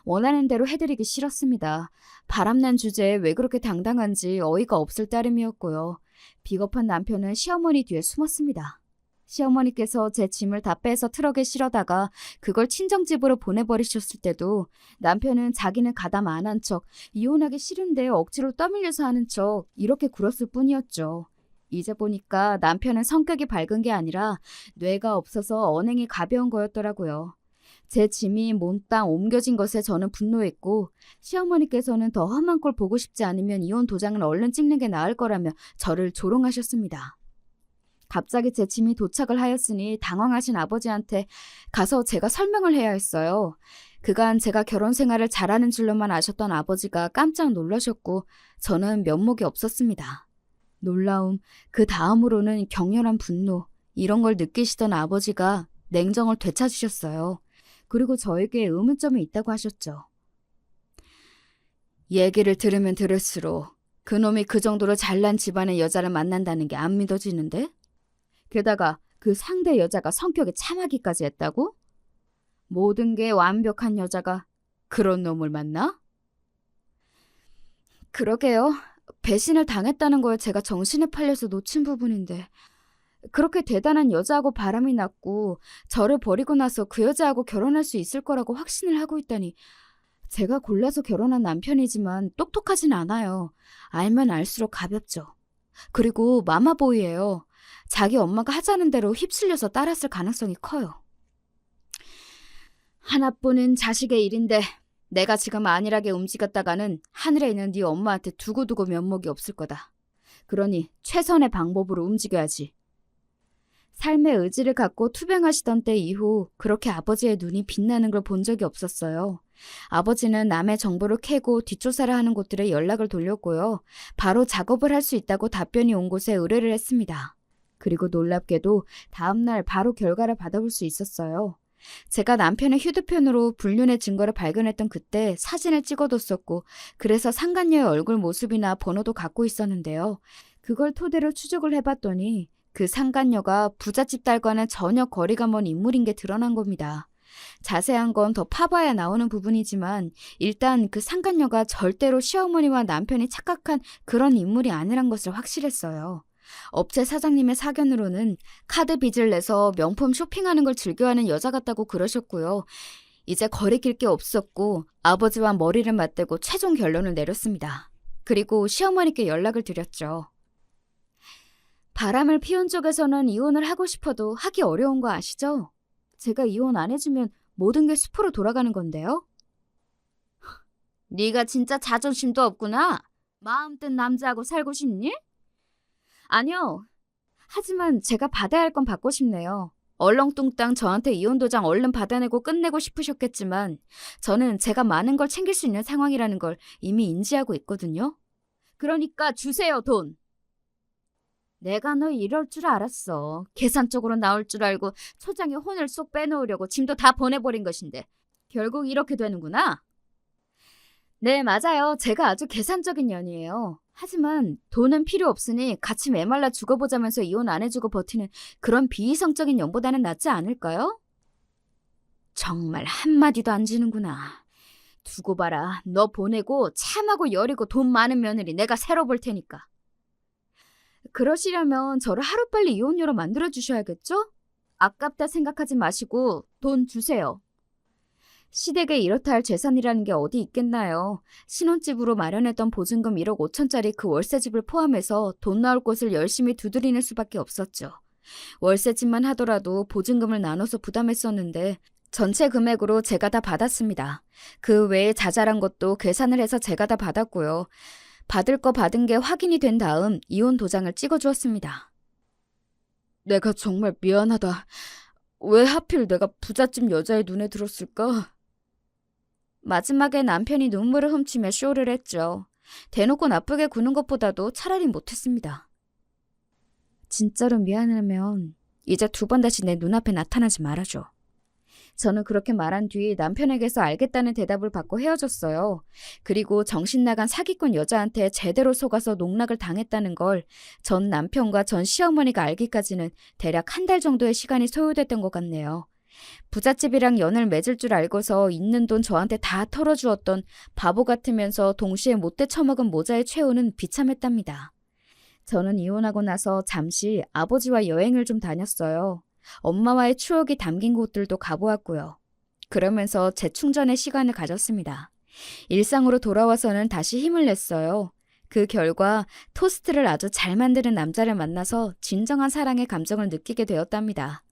원하는 대로 해드리기 싫었습니다. 바람난 주제에 왜 그렇게 당당한지 어이가 없을 따름이었고요. 비겁한 남편은 시어머니 뒤에 숨었습니다. 시어머니께서 제 짐을 다 빼서 트럭에 실어다가 그걸 친정집으로 보내버리셨을 때도 남편은 자기는 가담 안 한 척, 이혼하기 싫은데 억지로 떠밀려서 하는 척 이렇게 굴었을 뿐이었죠. 이제 보니까 남편은 성격이 밝은 게 아니라 뇌가 없어서 언행이 가벼운 거였더라고요. 제 짐이 몽땅 옮겨진 것에 저는 분노했고 시어머니께서는 더 험한 꼴 보고 싶지 않으면 이혼 도장을 얼른 찍는 게 나을 거라며 저를 조롱하셨습니다. 갑자기 제 짐이 도착을 하였으니 당황하신 아버지한테 가서 제가 설명을 해야 했어요. 그간 제가 결혼 생활을 잘하는 줄로만 아셨던 아버지가 깜짝 놀라셨고 저는 면목이 없었습니다. 놀라움, 그 다음으로는 격렬한 분노, 이런 걸 느끼시던 아버지가 냉정을 되찾으셨어요. 그리고 저에게 의문점이 있다고 하셨죠. 얘기를 들으면 들을수록 그놈이 그 정도로 잘난 집안의 여자를 만난다는 게 안 믿어지는데? 게다가 그 상대 여자가 성격이 참하기까지 했다고? 모든 게 완벽한 여자가 그런 놈을 만나? 그러게요. 배신을 당했다는 거에 제가 정신에 팔려서 놓친 부분인데 그렇게 대단한 여자하고 바람이 났고 저를 버리고 나서 그 여자하고 결혼할 수 있을 거라고 확신을 하고 있다니 제가 골라서 결혼한 남편이지만 똑똑하진 않아요. 알면 알수록 가볍죠. 그리고 마마보이예요. 자기 엄마가 하자는 대로 휩쓸려서 따랐을 가능성이 커요. 하나뿐인 자식의 일인데 내가 지금 안일하게 움직였다가는 하늘에 있는 네 엄마한테 두고두고 면목이 없을 거다. 그러니 최선의 방법으로 움직여야지. 삶의 의지를 갖고 투병하시던 때 이후 그렇게 아버지의 눈이 빛나는 걸 본 적이 없었어요. 아버지는 남의 정보를 캐고 뒷조사를 하는 곳들에 연락을 돌렸고요. 바로 작업을 할 수 있다고 답변이 온 곳에 의뢰를 했습니다. 그리고 놀랍게도 다음날 바로 결과를 받아볼 수 있었어요. 제가 남편의 휴대폰으로 불륜의 증거를 발견했던 그때 사진을 찍어뒀었고 그래서 상간녀의 얼굴 모습이나 번호도 갖고 있었는데요. 그걸 토대로 추적을 해봤더니 그 상간녀가 부잣집 딸과는 전혀 거리가 먼 인물인 게 드러난 겁니다. 자세한 건 더 파봐야 나오는 부분이지만 일단 그 상간녀가 절대로 시어머니와 남편이 착각한 그런 인물이 아니란 것을 확실했어요. 업체 사장님의 사견으로는 카드 빚을 내서 명품 쇼핑하는 걸 즐겨하는 여자 같다고 그러셨고요. 이제 거리낄 게 없었고 아버지와 머리를 맞대고 최종 결론을 내렸습니다. 그리고 시어머니께 연락을 드렸죠. 바람을 피운 쪽에서는 이혼을 하고 싶어도 하기 어려운 거 아시죠? 제가 이혼 안 해주면 모든 게 숲으로 돌아가는 건데요. 네가 진짜 자존심도 없구나. 마음 뜬 남자하고 살고 싶니? 아니요. 하지만 제가 받아야 할 건 받고 싶네요. 얼렁뚱땅 저한테 이혼 도장 얼른 받아내고 끝내고 싶으셨겠지만 저는 제가 많은 걸 챙길 수 있는 상황이라는 걸 이미 인지하고 있거든요. 그러니까 주세요, 돈. 내가 너 이럴 줄 알았어. 계산적으로 나올 줄 알고 초장에 혼을 쏙 빼놓으려고 짐도 다 보내버린 것인데 결국 이렇게 되는구나. 네, 맞아요. 제가 아주 계산적인 년이에요. 하지만 돈은 필요 없으니 같이 메말라 죽어보자면서 이혼 안 해주고 버티는 그런 비이성적인 년보다는 낫지 않을까요? 정말 한마디도 안 지는구나. 두고 봐라. 너 보내고 참하고 여리고 돈 많은 며느리 내가 새로 볼 테니까. 그러시려면 저를 하루빨리 이혼녀로 만들어주셔야겠죠? 아깝다 생각하지 마시고 돈 주세요. 시댁에 이렇다 할 재산이라는 게 어디 있겠나요? 신혼집으로 마련했던 보증금 1억 5천짜리 그 월세집을 포함해서 돈 나올 곳을 열심히 두드리는 수밖에 없었죠. 월세집만 하더라도 보증금을 나눠서 부담했었는데 전체 금액으로 제가 다 받았습니다. 그 외에 자잘한 것도 계산을 해서 제가 다 받았고요. 받을 거 받은 게 확인이 된 다음 이혼 도장을 찍어주었습니다. 내가 정말 미안하다. 왜 하필 내가 부잣집 여자의 눈에 들었을까? 마지막에 남편이 눈물을 훔치며 쇼를 했죠. 대놓고 나쁘게 구는 것보다도 차라리 못했습니다. 진짜로 미안하면 이제 두 번 다시 내 눈앞에 나타나지 말아줘. 저는 그렇게 말한 뒤 남편에게서 알겠다는 대답을 받고 헤어졌어요. 그리고 정신 나간 사기꾼 여자한테 제대로 속아서 농락을 당했다는 걸 전 남편과 전 시어머니가 알기까지는 대략 한 달 정도의 시간이 소요됐던 것 같네요. 부잣집이랑 연을 맺을 줄 알고서 있는 돈 저한테 다 털어주었던 바보 같으면서 동시에 못돼 처먹은 모자의 최후는 비참했답니다. 저는 이혼하고 나서 잠시 아버지와 여행을 좀 다녔어요. 엄마와의 추억이 담긴 곳들도 가보았고요. 그러면서 재충전의 시간을 가졌습니다. 일상으로 돌아와서는 다시 힘을 냈어요. 그 결과 토스트를 아주 잘 만드는 남자를 만나서 진정한 사랑의 감정을 느끼게 되었답니다.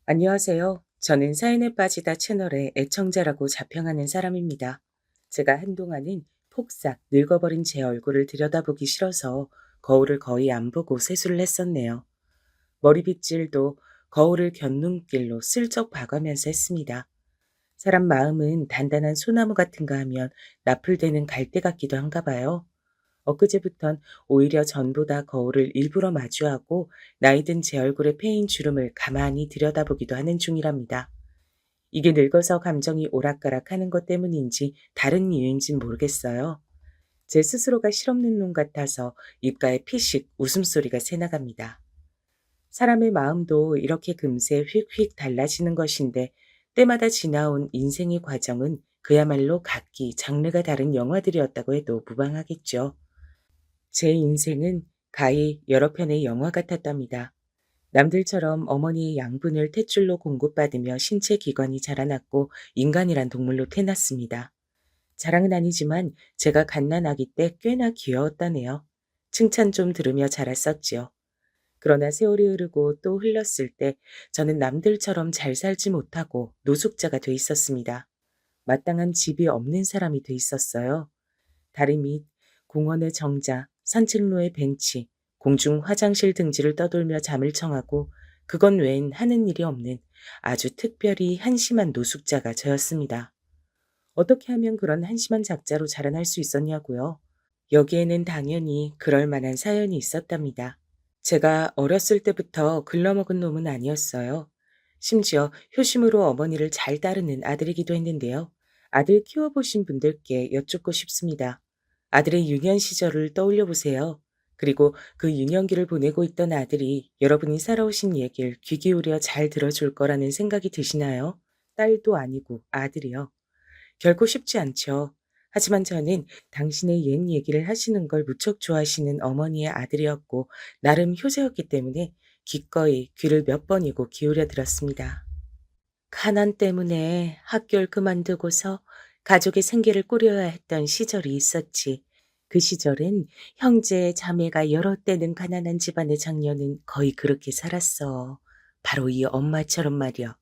안녕하세요. 저는 사연에 빠지다 채널의 애청자라고 자평하는 사람입니다. 제가 한동안은 폭삭 늙어버린 제 얼굴을 들여다보기 싫어서 거울을 거의 안 보고 세수를 했었네요. 머리빗질도 거울을 곁눈길로 슬쩍 봐가면서 했습니다. 사람 마음은 단단한 소나무 같은가 하면 나풀대는 갈대 같기도 한가 봐요. 엊그제부턴 오히려 전보다 거울을 일부러 마주하고 나이든 제 얼굴에 패인 주름을 가만히 들여다보기도 하는 중이랍니다. 이게 늙어서 감정이 오락가락하는 것 때문인지 다른 이유인진 모르겠어요. 제 스스로가 실없는 놈 같아서 입가에 피식 웃음소리가 새나갑니다. 사람의 마음도 이렇게 금세 휙휙 달라지는 것인데 때마다 지나온 인생의 과정은 그야말로 각기 장르가 다른 영화들이었다고 해도 무방하겠죠. 제 인생은 가히 여러 편의 영화 같았답니다. 남들처럼 어머니의 양분을 탯줄로 공급받으며 신체 기관이 자라났고 인간이란 동물로 태어났습니다. 자랑은 아니지만 제가 갓난아기 때 꽤나 귀여웠다네요. 칭찬 좀 들으며 자랐었지요. 그러나 세월이 흐르고 또 흘렀을 때 저는 남들처럼 잘 살지 못하고 노숙자가 돼 있었습니다. 마땅한 집이 없는 사람이 돼 있었어요. 다리 밑, 공원의 정자, 산책로의 벤치, 공중 화장실 등지를 떠돌며 잠을 청하고 그건 외엔 하는 일이 없는 아주 특별히 한심한 노숙자가 저였습니다. 어떻게 하면 그런 한심한 작자로 자라날 수 있었냐고요? 여기에는 당연히 그럴 만한 사연이 있었답니다. 제가 어렸을 때부터 글러먹은 놈은 아니었어요. 심지어 효심으로 어머니를 잘 따르는 아들이기도 했는데요. 아들 키워보신 분들께 여쭙고 싶습니다. 아들의 유년 시절을 떠올려 보세요. 그리고 그 유년기를 보내고 있던 아들이 여러분이 살아오신 얘기를 귀 기울여 잘 들어줄 거라는 생각이 드시나요? 딸도 아니고 아들이요. 결코 쉽지 않죠. 하지만 저는 당신의 옛 얘기를 하시는 걸 무척 좋아하시는 어머니의 아들이었고 나름 효자였기 때문에 기꺼이 귀를 몇 번이고 기울여 들었습니다. 가난 때문에 학교를 그만두고서 가족의 생계를 꾸려야 했던 시절이 있었지. 그 시절엔 형제, 자매가 여러 때는 가난한 집안의 장녀는 거의 그렇게 살았어. 바로 이 엄마처럼 말이야.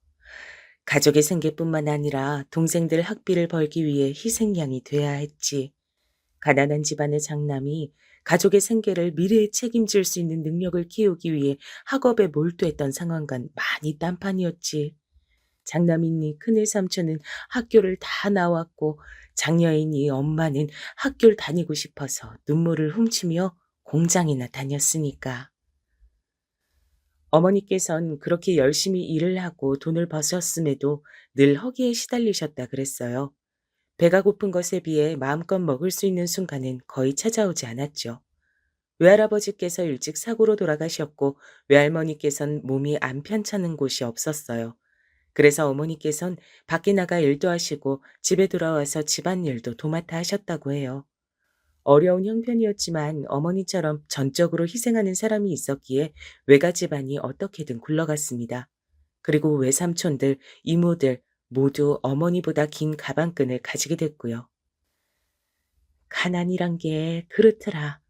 가족의 생계뿐만 아니라 동생들 학비를 벌기 위해 희생양이 돼야 했지. 가난한 집안의 장남이 가족의 생계를 미래에 책임질 수 있는 능력을 키우기 위해 학업에 몰두했던 상황과는 많이 딴판이었지. 장남이니 큰애 삼촌은 학교를 다 나왔고 장녀이니 엄마는 학교를 다니고 싶어서 눈물을 훔치며 공장이나 다녔으니까. 어머니께선 그렇게 열심히 일을 하고 돈을 버셨음에도 늘 허기에 시달리셨다 그랬어요. 배가 고픈 것에 비해 마음껏 먹을 수 있는 순간은 거의 찾아오지 않았죠. 외할아버지께서 일찍 사고로 돌아가셨고 외할머니께선 몸이 안 편찮은 곳이 없었어요. 그래서 어머니께선 밖에 나가 일도 하시고 집에 돌아와서 집안일도 도맡아 하셨다고 해요. 어려운 형편이었지만 어머니처럼 전적으로 희생하는 사람이 있었기에 외가 집안이 어떻게든 굴러갔습니다. 그리고 외삼촌들, 이모들 모두 어머니보다 긴 가방끈을 가지게 됐고요. 가난이란 게 그렇더라.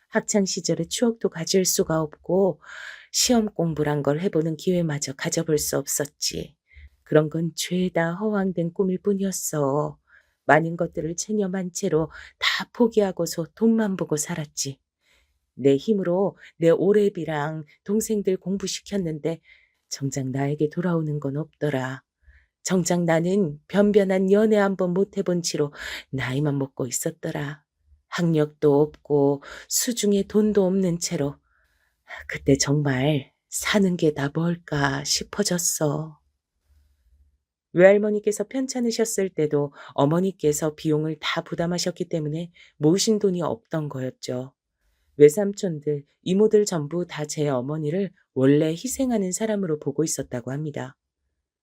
학창 시절의 추억도 가질 수가 없고 시험 공부란 걸 해보는 기회마저 가져볼 수 없었지. 그런 건 죄다 허황된 꿈일 뿐이었어. 많은 것들을 체념한 채로 다 포기하고서 돈만 보고 살았지. 내 힘으로 내 오래비랑 동생들 공부시켰는데 정작 나에게 돌아오는 건 없더라. 정작 나는 변변한 연애 한번 못 해본 채로 나이만 먹고 있었더라. 학력도 없고 수중에 돈도 없는 채로 그때 정말 사는 게 다 뭘까 싶어졌어. 외할머니께서 편찮으셨을 때도 어머니께서 비용을 다 부담하셨기 때문에 모으신 돈이 없던 거였죠. 외삼촌들, 이모들 전부 다 제 어머니를 원래 희생하는 사람으로 보고 있었다고 합니다.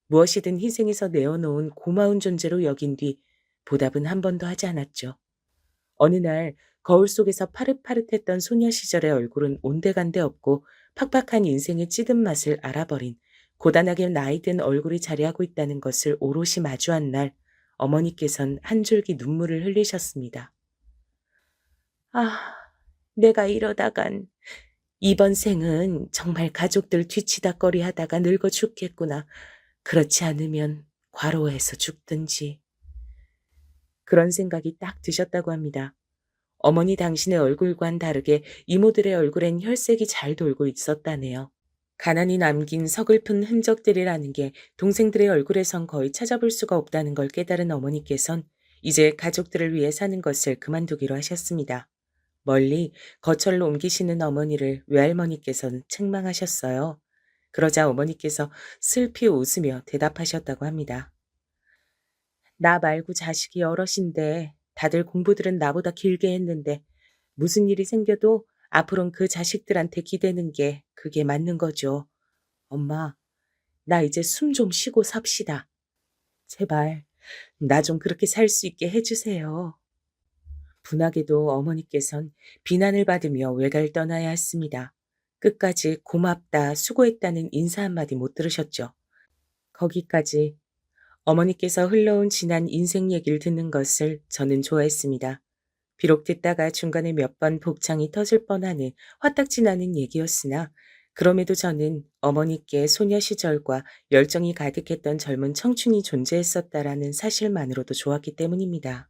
무엇이든 희생해서 내어놓은 고마운 존재로 여긴 뒤 보답은 한 번도 하지 않았죠. 어느 날 거울 속에서 파릇파릇했던 소녀 시절의 얼굴은 온데간데 없고 팍팍한 인생의 찌든 맛을 알아버린 고단하게 나이든 얼굴이 자리하고 있다는 것을 오롯이 마주한 날 어머니께선 한 줄기 눈물을 흘리셨습니다. 아, 내가 이러다간 이번 생은 정말 가족들 뒤치다꺼리 하다가 늙어 죽겠구나. 그렇지 않으면 과로해서 죽든지. 그런 생각이 딱 드셨다고 합니다. 어머니 당신의 얼굴과는 다르게 이모들의 얼굴엔 혈색이 잘 돌고 있었다네요. 가난이 남긴 서글픈 흔적들이라는 게 동생들의 얼굴에선 거의 찾아볼 수가 없다는 걸 깨달은 어머니께선 이제 가족들을 위해 사는 것을 그만두기로 하셨습니다. 멀리 거처를 옮기시는 어머니를 외할머니께서는 책망하셨어요. 그러자 어머니께서 슬피 웃으며 대답하셨다고 합니다. 나 말고 자식이 여럿인데 다들 공부들은 나보다 길게 했는데 무슨 일이 생겨도 앞으론 그 자식들한테 기대는 게 그게 맞는 거죠. 엄마, 나 이제 숨 좀 쉬고 삽시다. 제발 나 좀 그렇게 살 수 있게 해주세요. 분하게도 어머니께선 비난을 받으며 외가를 떠나야 했습니다. 끝까지 고맙다, 수고했다는 인사 한마디 못 들으셨죠. 거기까지 어머니께서 흘러온 지난 인생 얘기를 듣는 것을 저는 좋아했습니다. 비록 듣다가 중간에 몇 번 복창이 터질 뻔하는 화딱지 나는 얘기였으나 그럼에도 저는 어머니께 소녀 시절과 열정이 가득했던 젊은 청춘이 존재했었다라는 사실만으로도 좋았기 때문입니다.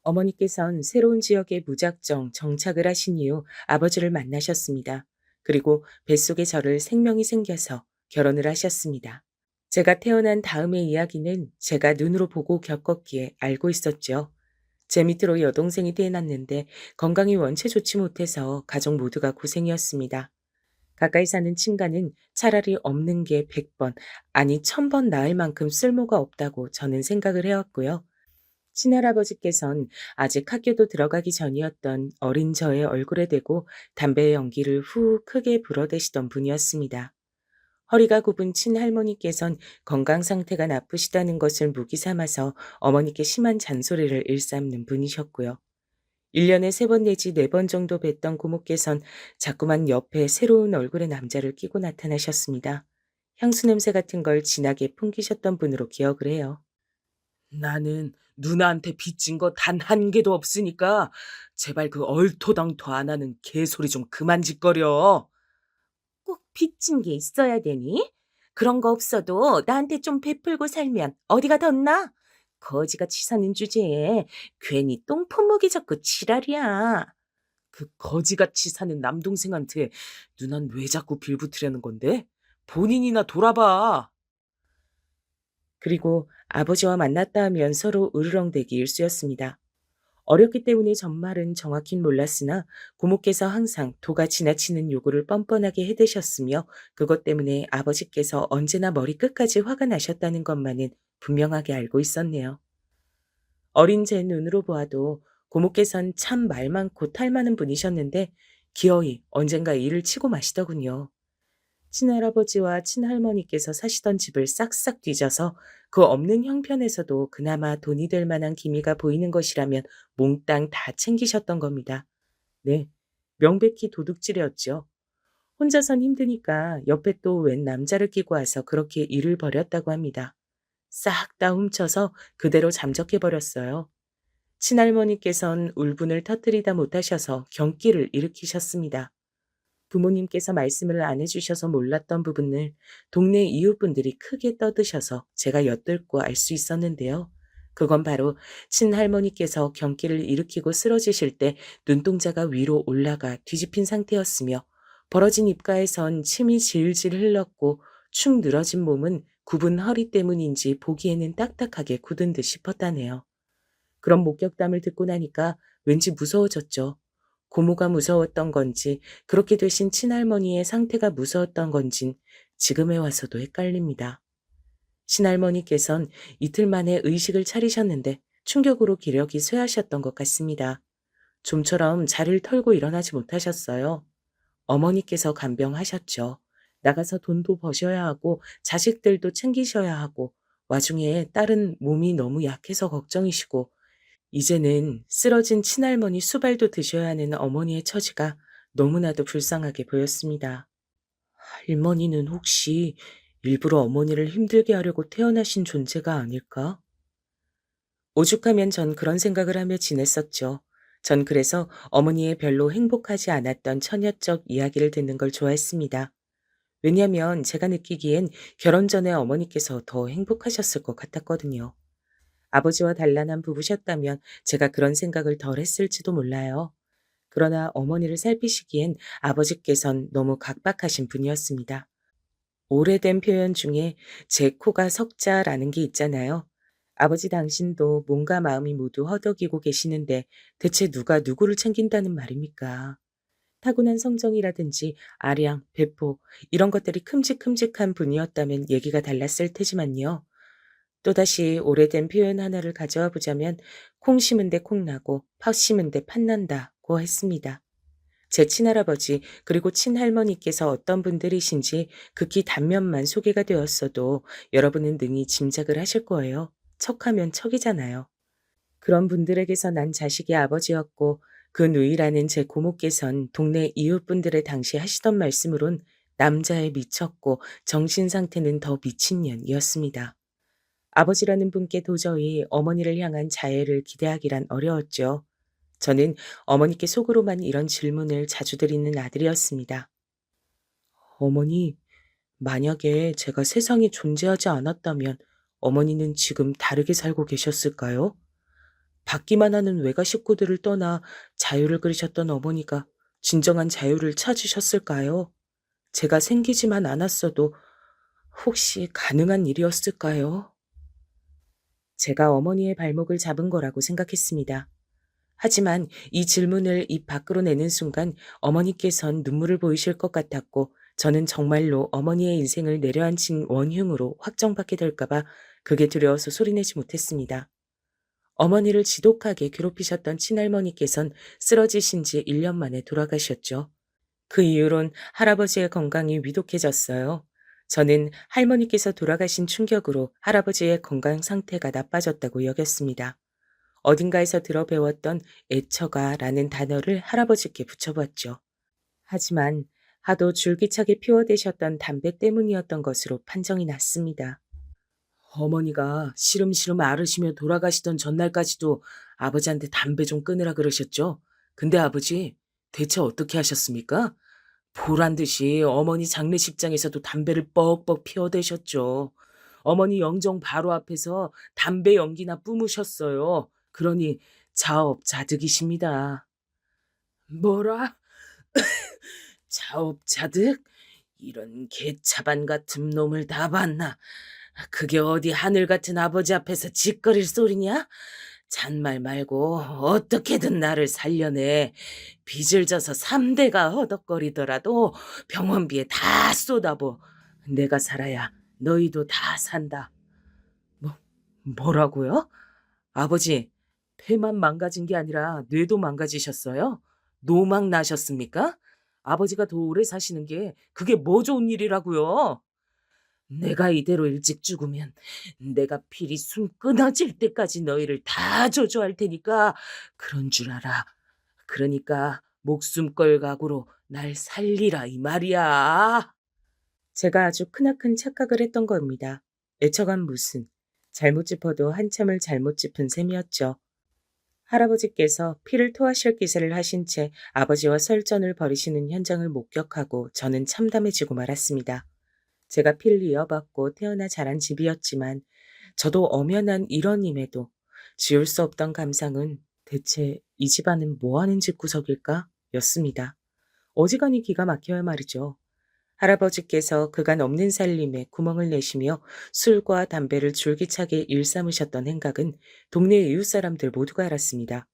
어머니께선 새로운 지역에 무작정 정착을 하신 이후 아버지를 만나셨습니다. 그리고 뱃속에 저를 생명이 생겨서 결혼을 하셨습니다. 제가 태어난 다음의 이야기는 제가 눈으로 보고 겪었기에 알고 있었죠. 제 밑으로 여동생이 태어났는데 건강이 원체 좋지 못해서 가족 모두가 고생이었습니다. 가까이 사는 친가는 차라리 없는 게 100번, 아니 1000번 나을 만큼 쓸모가 없다고 저는 생각을 해왔고요. 친할아버지께선 아직 학교도 들어가기 전이었던 어린 저의 얼굴에 대고 담배의 연기를 후 크게 불어대시던 분이었습니다. 허리가 굽은 친할머니께선 건강 상태가 나쁘시다는 것을 무기 삼아서 어머니께 심한 잔소리를 일삼는 분이셨고요. 1년에 3번 내지 4번 정도 뵀던 고모께선 자꾸만 옆에 새로운 얼굴의 남자를 끼고 나타나셨습니다. 향수 냄새 같은 걸 진하게 풍기셨던 분으로 기억을 해요. 나는 누나한테 빚진 거 단 한 개도 없으니까 제발 그 얼토당토 안 하는 개소리 좀 그만 짓거려. 꼭 빚진 게 있어야 되니? 그런 거 없어도 나한테 좀 베풀고 살면 어디가 덧나? 거지같이 사는 주제에 괜히 똥 품무기 잡고 지랄이야. 그 거지같이 사는 남동생한테 누난 왜 자꾸 빌붙으려는 건데? 본인이나 돌아봐. 그리고 아버지와 만났다 하면 서로 으르렁대기 일쑤였습니다. 어렸기 때문에 전말은 정확히 몰랐으나 고모께서 항상 도가 지나치는 요구를 뻔뻔하게 해대셨으며 그것 때문에 아버지께서 언제나 머리끝까지 화가 나셨다는 것만은 분명하게 알고 있었네요. 어린 제 눈으로 보아도 고모께선 참 말 많고 탈 많은 분이셨는데 기어이 언젠가 일을 치고 마시더군요. 친할아버지와 친할머니께서 사시던 집을 싹싹 뒤져서 그 없는 형편에서도 그나마 돈이 될 만한 기미가 보이는 것이라면 몽땅 다 챙기셨던 겁니다. 네, 명백히 도둑질이었죠. 혼자선 힘드니까 옆에 또 웬 남자를 끼고 와서 그렇게 일을 벌였다고 합니다. 싹 다 훔쳐서 그대로 잠적해버렸어요. 친할머니께선 울분을 터뜨리다 못하셔서 경기를 일으키셨습니다. 부모님께서 말씀을 안 해주셔서 몰랐던 부분을 동네 이웃분들이 크게 떠드셔서 제가 엿듣고 알 수 있었는데요. 그건 바로 친할머니께서 경기를 일으키고 쓰러지실 때 눈동자가 위로 올라가 뒤집힌 상태였으며 벌어진 입가에선 침이 질질 흘렀고 축 늘어진 몸은 굽은 허리 때문인지 보기에는 딱딱하게 굳은 듯 싶었다네요. 그런 목격담을 듣고 나니까 왠지 무서워졌죠. 고모가 무서웠던 건지 그렇게 되신 친할머니의 상태가 무서웠던 건진 지금에 와서도 헷갈립니다. 친할머니께선 이틀 만에 의식을 차리셨는데 충격으로 기력이 쇠하셨던 것 같습니다. 좀처럼 자리를 털고 일어나지 못하셨어요. 어머니께서 간병하셨죠. 나가서 돈도 버셔야 하고 자식들도 챙기셔야 하고 와중에 딸은 몸이 너무 약해서 걱정이시고 이제는 쓰러진 친할머니 수발도 드셔야 하는 어머니의 처지가 너무나도 불쌍하게 보였습니다. 할머니는 혹시 일부러 어머니를 힘들게 하려고 태어나신 존재가 아닐까? 오죽하면 전 그런 생각을 하며 지냈었죠. 전 그래서 어머니의 별로 행복하지 않았던 처녀적 이야기를 듣는 걸 좋아했습니다. 왜냐면 제가 느끼기엔 결혼 전에 어머니께서 더 행복하셨을 것 같았거든요. 아버지와 단란한 부부셨다면 제가 그런 생각을 덜 했을지도 몰라요. 그러나 어머니를 살피시기엔 아버지께선 너무 각박하신 분이었습니다. 오래된 표현 중에 제 코가 석자라는 게 있잖아요. 아버지 당신도 몸과 마음이 모두 허덕이고 계시는데 대체 누가 누구를 챙긴다는 말입니까? 타고난 성정이라든지 아량, 배포 이런 것들이 큼직큼직한 분이었다면 얘기가 달랐을 테지만요. 또다시 오래된 표현 하나를 가져와 보자면 콩 심은 데 콩 나고 팥 심은 데 팥 난다고 했습니다. 제 친할아버지 그리고 친할머니께서 어떤 분들이신지 극히 단면만 소개가 되었어도 여러분은 능히 짐작을 하실 거예요. 척하면 척이잖아요. 그런 분들에게서 난 자식이 아버지였고 그 누이라는 제 고모께선 동네 이웃분들의 당시 하시던 말씀으론 남자에 미쳤고 정신 상태는 더 미친년이었습니다. 아버지라는 분께 도저히 어머니를 향한 자애를 기대하기란 어려웠죠. 저는 어머니께 속으로만 이런 질문을 자주 드리는 아들이었습니다. 어머니, 만약에 제가 세상에 존재하지 않았다면 어머니는 지금 다르게 살고 계셨을까요? 받기만 하는 외가 식구들을 떠나 자유를 그리셨던 어머니가 진정한 자유를 찾으셨을까요? 제가 생기지만 않았어도 혹시 가능한 일이었을까요? 제가 어머니의 발목을 잡은 거라고 생각했습니다. 하지만 이 질문을 입 밖으로 내는 순간 어머니께선 눈물을 보이실 것 같았고 저는 정말로 어머니의 인생을 내려앉힌 원흉으로 확정받게 될까봐 그게 두려워서 소리내지 못했습니다. 어머니를 지독하게 괴롭히셨던 친할머니께선 쓰러지신 지 1년 만에 돌아가셨죠. 그 이후론 할아버지의 건강이 위독해졌어요. 저는 할머니께서 돌아가신 충격으로 할아버지의 건강 상태가 나빠졌다고 여겼습니다. 어딘가에서 들어 배웠던 애처가라는 단어를 할아버지께 붙여봤죠. 하지만 하도 줄기차게 피워대셨던 담배 때문이었던 것으로 판정이 났습니다. 어머니가 시름시름 앓으시며 돌아가시던 전날까지도 아버지한테 담배 좀 끊으라 그러셨죠? 근데 아버지, 대체 어떻게 하셨습니까? 보란 듯이 어머니 장례식장에서도 담배를 뻑뻑 피워대셨죠. 어머니 영정 바로 앞에서 담배 연기나 뿜으셨어요. 그러니 자업자득이십니다. 뭐라? 자업자득? 이런 개차반 같은 놈을 다 봤나? 그게 어디 하늘 같은 아버지 앞에서 짓거릴 소리냐? 잔말 말고 어떻게든 나를 살려내. 빚을 져서 3대가 허덕거리더라도 병원비에 다 쏟아부. 내가 살아야 너희도 다 산다. 뭐, 뭐라고요? 아버지, 폐만 망가진 게 아니라 뇌도 망가지셨어요? 노망 나셨습니까? 아버지가 더 오래 사시는 게 그게 뭐 좋은 일이라고요? 내가 이대로 일찍 죽으면 내가 필이 숨 끊어질 때까지 너희를 다 저주할 테니까 그런 줄 알아. 그러니까 목숨 걸 각오로 날 살리라 이 말이야. 제가 아주 크나큰 착각을 했던 겁니다. 애처간 무슨. 잘못 짚어도 한참을 잘못 짚은 셈이었죠. 할아버지께서 피를 토하실 기세를 하신 채 아버지와 설전을 벌이시는 현장을 목격하고 저는 참담해지고 말았습니다. 제가 피를 이어받고 태어나 자란 집이었지만 저도 엄연한 일원임에도 지울 수 없던 감상은 대체 이 집안은 뭐하는 집구석일까? 였습니다. 어지간히 기가 막혀야 말이죠. 할아버지께서 그간 없는 살림에 구멍을 내시며 술과 담배를 줄기차게 일삼으셨던 행각은 동네 이웃 사람들 모두가 알았습니다.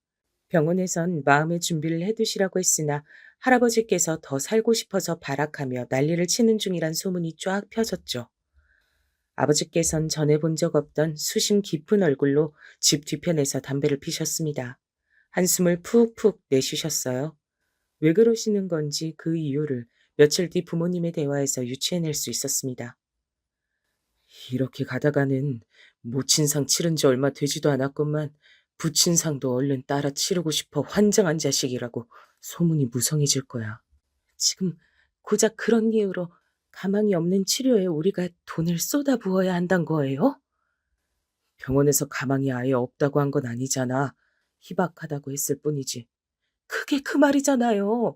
병원에선 마음의 준비를 해두시라고 했으나 할아버지께서 더 살고 싶어서 발악하며 난리를 치는 중이란 소문이 쫙 펴졌죠. 아버지께선 전에 본 적 없던 수심 깊은 얼굴로 집 뒤편에서 담배를 피셨습니다. 한숨을 푹푹 내쉬셨어요. 왜 그러시는 건지 그 이유를 며칠 뒤 부모님의 대화에서 유추해낼 수 있었습니다. 이렇게 가다가는 모친상 치른 지 얼마 되지도 않았건만 부친상도 얼른 따라 치르고 싶어 환장한 자식이라고 소문이 무성해질 거야. 지금 고작 그런 이유로 가망이 없는 치료에 우리가 돈을 쏟아부어야 한단 거예요? 병원에서 가망이 아예 없다고 한 건 아니잖아. 희박하다고 했을 뿐이지. 그게 그 말이잖아요.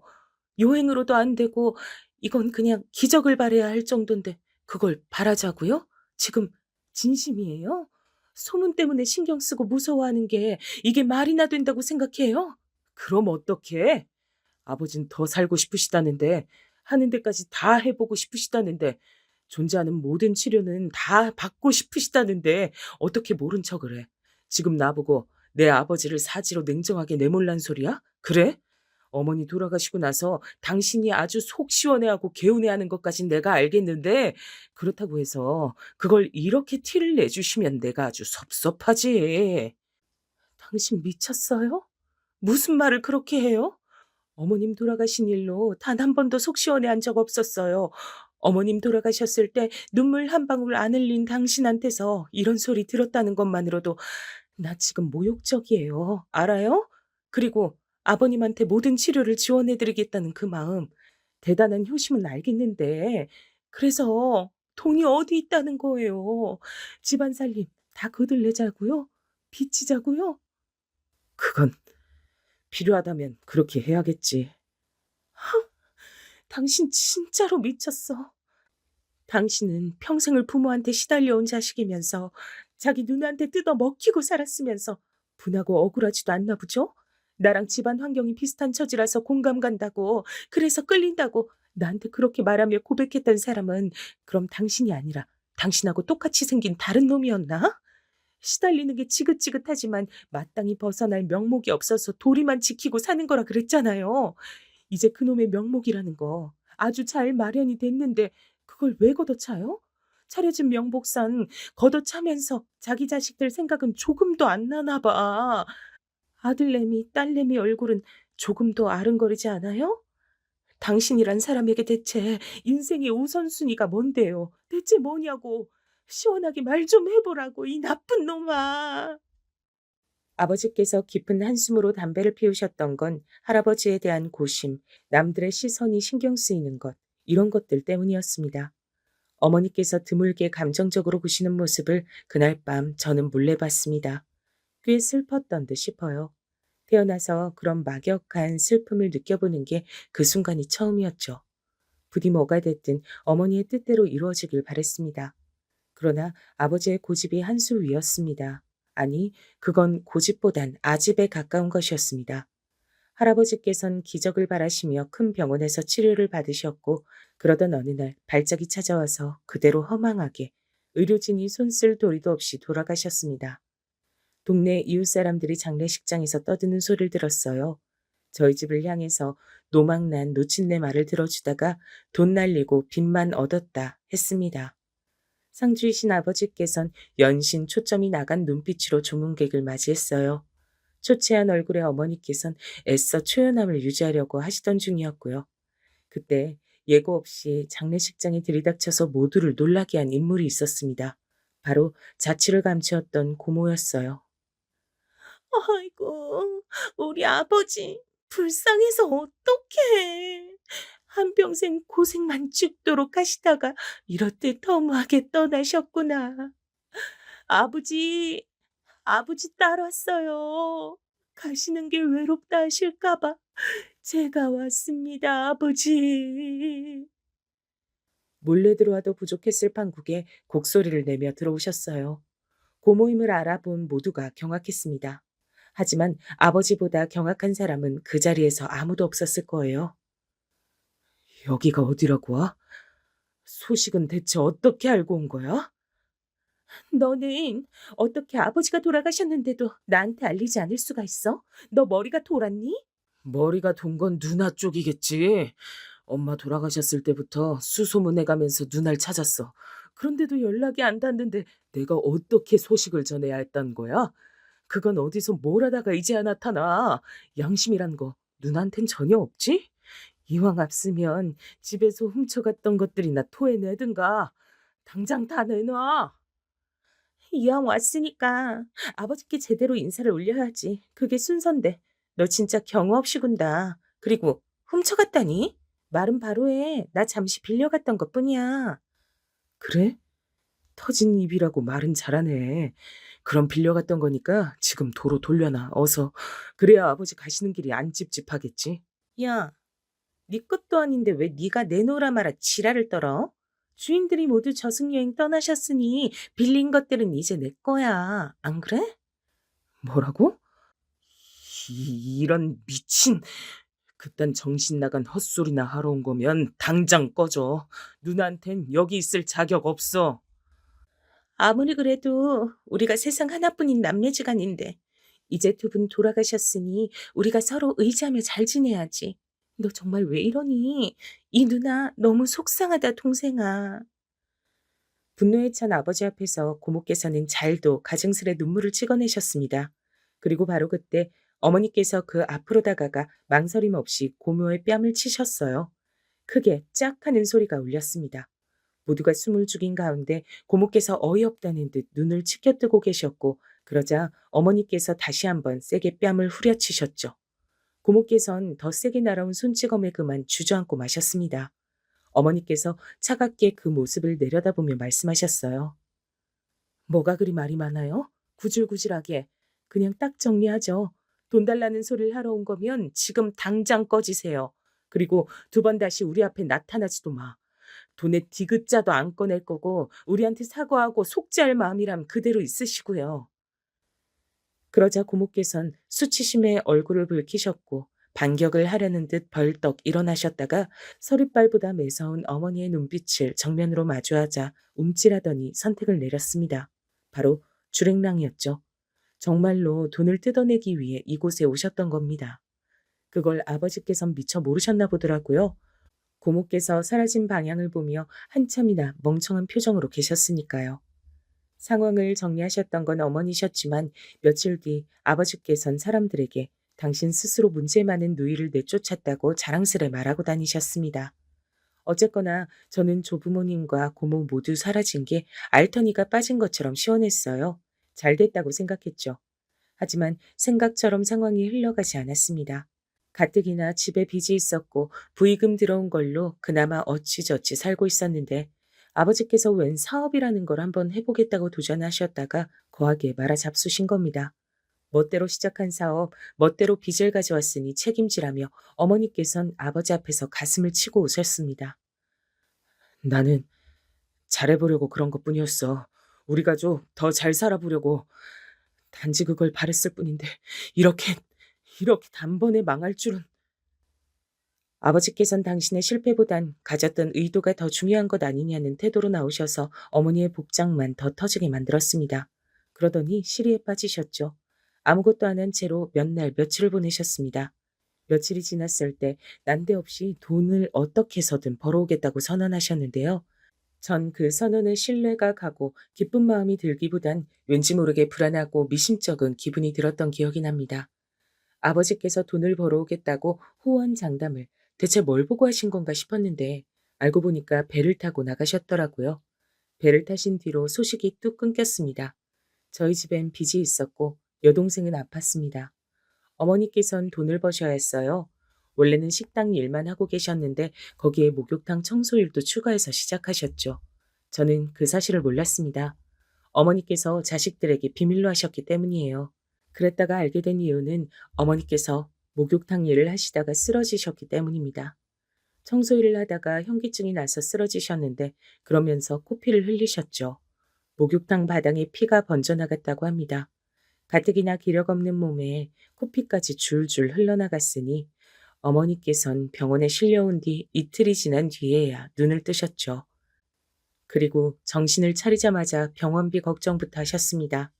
요행으로도 안 되고 이건 그냥 기적을 바라야 할 정도인데 그걸 바라자고요? 지금 진심이에요? 소문 때문에 신경 쓰고 무서워하는 게 이게 말이나 된다고 생각해요? 그럼 어떡해? 아버진 더 살고 싶으시다는데 하는 데까지 다 해보고 싶으시다는데 존재하는 모든 치료는 다 받고 싶으시다는데 어떻게 모른 척을 해? 지금 나보고 내 아버지를 사지로 냉정하게 내몰란 소리야? 그래? 어머니 돌아가시고 나서 당신이 아주 속 시원해하고 개운해하는 것까진 내가 알겠는데 그렇다고 해서 그걸 이렇게 티를 내주시면 내가 아주 섭섭하지. 당신 미쳤어요? 무슨 말을 그렇게 해요? 어머님 돌아가신 일로 단 한 번도 속 시원해한 적 없었어요. 어머님 돌아가셨을 때 눈물 한 방울 안 흘린 당신한테서 이런 소리 들었다는 것만으로도 나 지금 모욕적이에요. 알아요? 그리고 아버님한테 모든 치료를 지원해드리겠다는 그 마음, 대단한 효심은 알겠는데, 그래서 돈이 어디 있다는 거예요. 집안 살림 다 거들내자고요? 빚지자고요? 그건 필요하다면 그렇게 해야겠지. 당신 진짜로 미쳤어. 당신은 평생을 부모한테 시달려온 자식이면서 자기 누나한테 뜯어 먹히고 살았으면서 분하고 억울하지도 않나 보죠? 나랑 집안 환경이 비슷한 처지라서 공감 간다고, 그래서 끌린다고 나한테 그렇게 말하며 고백했던 사람은 그럼 당신이 아니라 당신하고 똑같이 생긴 다른 놈이었나? 시달리는 게 지긋지긋하지만 마땅히 벗어날 명목이 없어서 도리만 지키고 사는 거라 그랬잖아요. 이제 그놈의 명목이라는 거 아주 잘 마련이 됐는데 그걸 왜 걷어차요? 차려진 명복상 걷어차면서 자기 자식들 생각은 조금도 안 나나 봐. 아들내미, 딸내미 얼굴은 조금도 아른거리지 않아요? 당신이란 사람에게 대체 인생의 우선순위가 뭔데요? 대체 뭐냐고. 시원하게 말 좀 해보라고, 이 나쁜 놈아. 아버지께서 깊은 한숨으로 담배를 피우셨던 건 할아버지에 대한 고심, 남들의 시선이 신경 쓰이는 것, 이런 것들 때문이었습니다. 어머니께서 드물게 감정적으로 구시는 모습을 그날 밤 저는 몰래 봤습니다. 꽤 슬펐던 듯 싶어요. 태어나서 그런 막역한 슬픔을 느껴보는 게 그 순간이 처음이었죠. 부디 뭐가 됐든 어머니의 뜻대로 이루어지길 바랬습니다. 그러나 아버지의 고집이 한 수 위였습니다. 아니, 그건 고집보단 아집에 가까운 것이었습니다. 할아버지께선 기적을 바라시며 큰 병원에서 치료를 받으셨고, 그러던 어느 날 발작이 찾아와서 그대로 허망하게 의료진이 손쓸 도리도 없이 돌아가셨습니다. 동네 이웃 사람들이 장례식장에서 떠드는 소리를 들었어요. 저희 집을 향해서 노망난 노친네 말을 들어주다가 돈 날리고 빚만 얻었다 했습니다. 상주이신 아버지께선 연신 초점이 나간 눈빛으로 조문객을 맞이했어요. 초췌한 얼굴의 어머니께선 애써 초연함을 유지하려고 하시던 중이었고요. 그때 예고 없이 장례식장에 들이닥쳐서 모두를 놀라게 한 인물이 있었습니다. 바로 자취를 감추었던 고모였어요. 아이고, 우리 아버지 불쌍해서 어떡해. 한평생 고생만 죽도록 하시다가 이렇듯 허무하게 떠나셨구나. 아버지, 아버지 따랐어요. 가시는 길 외롭다 하실까 봐 제가 왔습니다, 아버지. 몰래 들어와도 부족했을 판국에 곡소리를 내며 들어오셨어요. 고모임을 알아본 모두가 경악했습니다. 하지만 아버지보다 경악한 사람은 그 자리에서 아무도 없었을 거예요. 여기가 어디라고 와? 소식은 대체 어떻게 알고 온 거야? 너는 어떻게 아버지가 돌아가셨는데도 나한테 알리지 않을 수가 있어? 너 머리가 돌았니? 머리가 돈 건 누나 쪽이겠지. 엄마 돌아가셨을 때부터 수소문해가면서 누나를 찾았어. 그런데도 연락이 안 닿는데 내가 어떻게 소식을 전해야 했단 거야? 그건 어디서 뭘 하다가 이제야 나타나. 양심이란 거 누나한텐 전혀 없지? 이왕 앞으면 집에서 훔쳐갔던 것들이나 토해내든가. 당장 다 내놔. 이왕 왔으니까 아버지께 제대로 인사를 올려야지. 그게 순서인데. 너 진짜 경우 없이 군다. 그리고 훔쳐갔다니? 말은 바로 해. 나 잠시 빌려갔던 것뿐이야. 그래? 터진 입이라고 말은 잘하네. 그럼 빌려갔던 거니까 지금 도로 돌려놔. 어서. 그래야 아버지 가시는 길이 안 찝찝하겠지. 야, 네 것도 아닌데 왜 네가 내놓으라 마라 지랄을 떨어? 주인들이 모두 저승여행 떠나셨으니 빌린 것들은 이제 내 거야. 안 그래? 뭐라고? 이런 미친. 그딴 정신 나간 헛소리나 하러 온 거면 당장 꺼져. 누나한텐 여기 있을 자격 없어. 아무리 그래도 우리가 세상 하나뿐인 남매지간인데 이제 두 분 돌아가셨으니 우리가 서로 의지하며 잘 지내야지. 너 정말 왜 이러니? 이 누나 너무 속상하다, 동생아. 분노에 찬 아버지 앞에서 고모께서는 잘도 가증스레 눈물을 찍어내셨습니다. 그리고 바로 그때 어머니께서 그 앞으로 다가가 망설임 없이 고모의 뺨을 치셨어요. 크게 짝 하는 소리가 울렸습니다. 모두가 숨을 죽인 가운데 고모께서 어이없다는 듯 눈을 치켜뜨고 계셨고, 그러자 어머니께서 다시 한번 세게 뺨을 후려치셨죠. 고모께선 더 세게 날아온 손찌검에 그만 주저앉고 마셨습니다. 어머니께서 차갑게 그 모습을 내려다보며 말씀하셨어요. 뭐가 그리 말이 많아요? 구질구질하게. 그냥 딱 정리하죠. 돈 달라는 소리를 하러 온 거면 지금 당장 꺼지세요. 그리고 두 번 다시 우리 앞에 나타나지도 마. 돈에 디귿자도 안 꺼낼 거고 우리한테 사과하고 속죄할 마음이람 그대로 있으시고요. 그러자 고모께선 수치심에 얼굴을 붉히셨고 반격을 하려는 듯 벌떡 일어나셨다가 서릿발보다 매서운 어머니의 눈빛을 정면으로 마주하자 움찔하더니 선택을 내렸습니다. 바로 주랭랑이었죠. 정말로 돈을 뜯어내기 위해 이곳에 오셨던 겁니다. 그걸 아버지께선 미처 모르셨나 보더라고요. 고모께서 사라진 방향을 보며 한참이나 멍청한 표정으로 계셨으니까요. 상황을 정리하셨던 건 어머니셨지만 며칠 뒤 아버지께선 사람들에게 당신 스스로 문제 많은 누이를 내쫓았다고 자랑스레 말하고 다니셨습니다. 어쨌거나 저는 조부모님과 고모 모두 사라진 게 알터니가 빠진 것처럼 시원했어요. 잘 됐다고 생각했죠. 하지만 생각처럼 상황이 흘러가지 않았습니다. 가뜩이나 집에 빚이 있었고 부의금 들어온 걸로 그나마 어찌저찌 살고 있었는데 아버지께서 웬 사업이라는 걸 한번 해보겠다고 도전하셨다가 거하게 말아잡수신 겁니다. 멋대로 시작한 사업, 멋대로 빚을 가져왔으니 책임지라며 어머니께선 아버지 앞에서 가슴을 치고 웃으셨습니다. 나는 잘해보려고 그런 것뿐이었어. 우리 가족 더 잘 살아보려고. 단지 그걸 바랬을 뿐인데 이렇게 단번에 망할 줄은. 아버지께선 당신의 실패보단 가졌던 의도가 더 중요한 것 아니냐는 태도로 나오셔서 어머니의 복장만 더 터지게 만들었습니다. 그러더니 시리에 빠지셨죠. 아무것도 안 한 채로 몇 날 며칠을 보내셨습니다. 며칠이 지났을 때 난데없이 돈을 어떻게 해서든 벌어오겠다고 선언하셨는데요. 전 그 선언에 신뢰가 가고 기쁜 마음이 들기보단 왠지 모르게 불안하고 미심쩍은 기분이 들었던 기억이 납니다. 아버지께서 돈을 벌어오겠다고 호언장담을 대체 뭘 보고 하신 건가 싶었는데 알고 보니까 배를 타고 나가셨더라고요. 배를 타신 뒤로 소식이 뚝 끊겼습니다. 저희 집엔 빚이 있었고 여동생은 아팠습니다. 어머니께선 돈을 버셔야 했어요. 원래는 식당 일만 하고 계셨는데 거기에 목욕탕 청소일도 추가해서 시작하셨죠. 저는 그 사실을 몰랐습니다. 어머니께서 자식들에게 비밀로 하셨기 때문이에요. 그랬다가 알게 된 이유는 어머니께서 목욕탕 일을 하시다가 쓰러지셨기 때문입니다. 청소 일을 하다가 현기증이 나서 쓰러지셨는데 그러면서 코피를 흘리셨죠. 목욕탕 바닥에 피가 번져나갔다고 합니다. 가뜩이나 기력 없는 몸에 코피까지 줄줄 흘러나갔으니 어머니께선 병원에 실려온 뒤 이틀이 지난 뒤에야 눈을 뜨셨죠. 그리고 정신을 차리자마자 병원비 걱정부터 하셨습니다.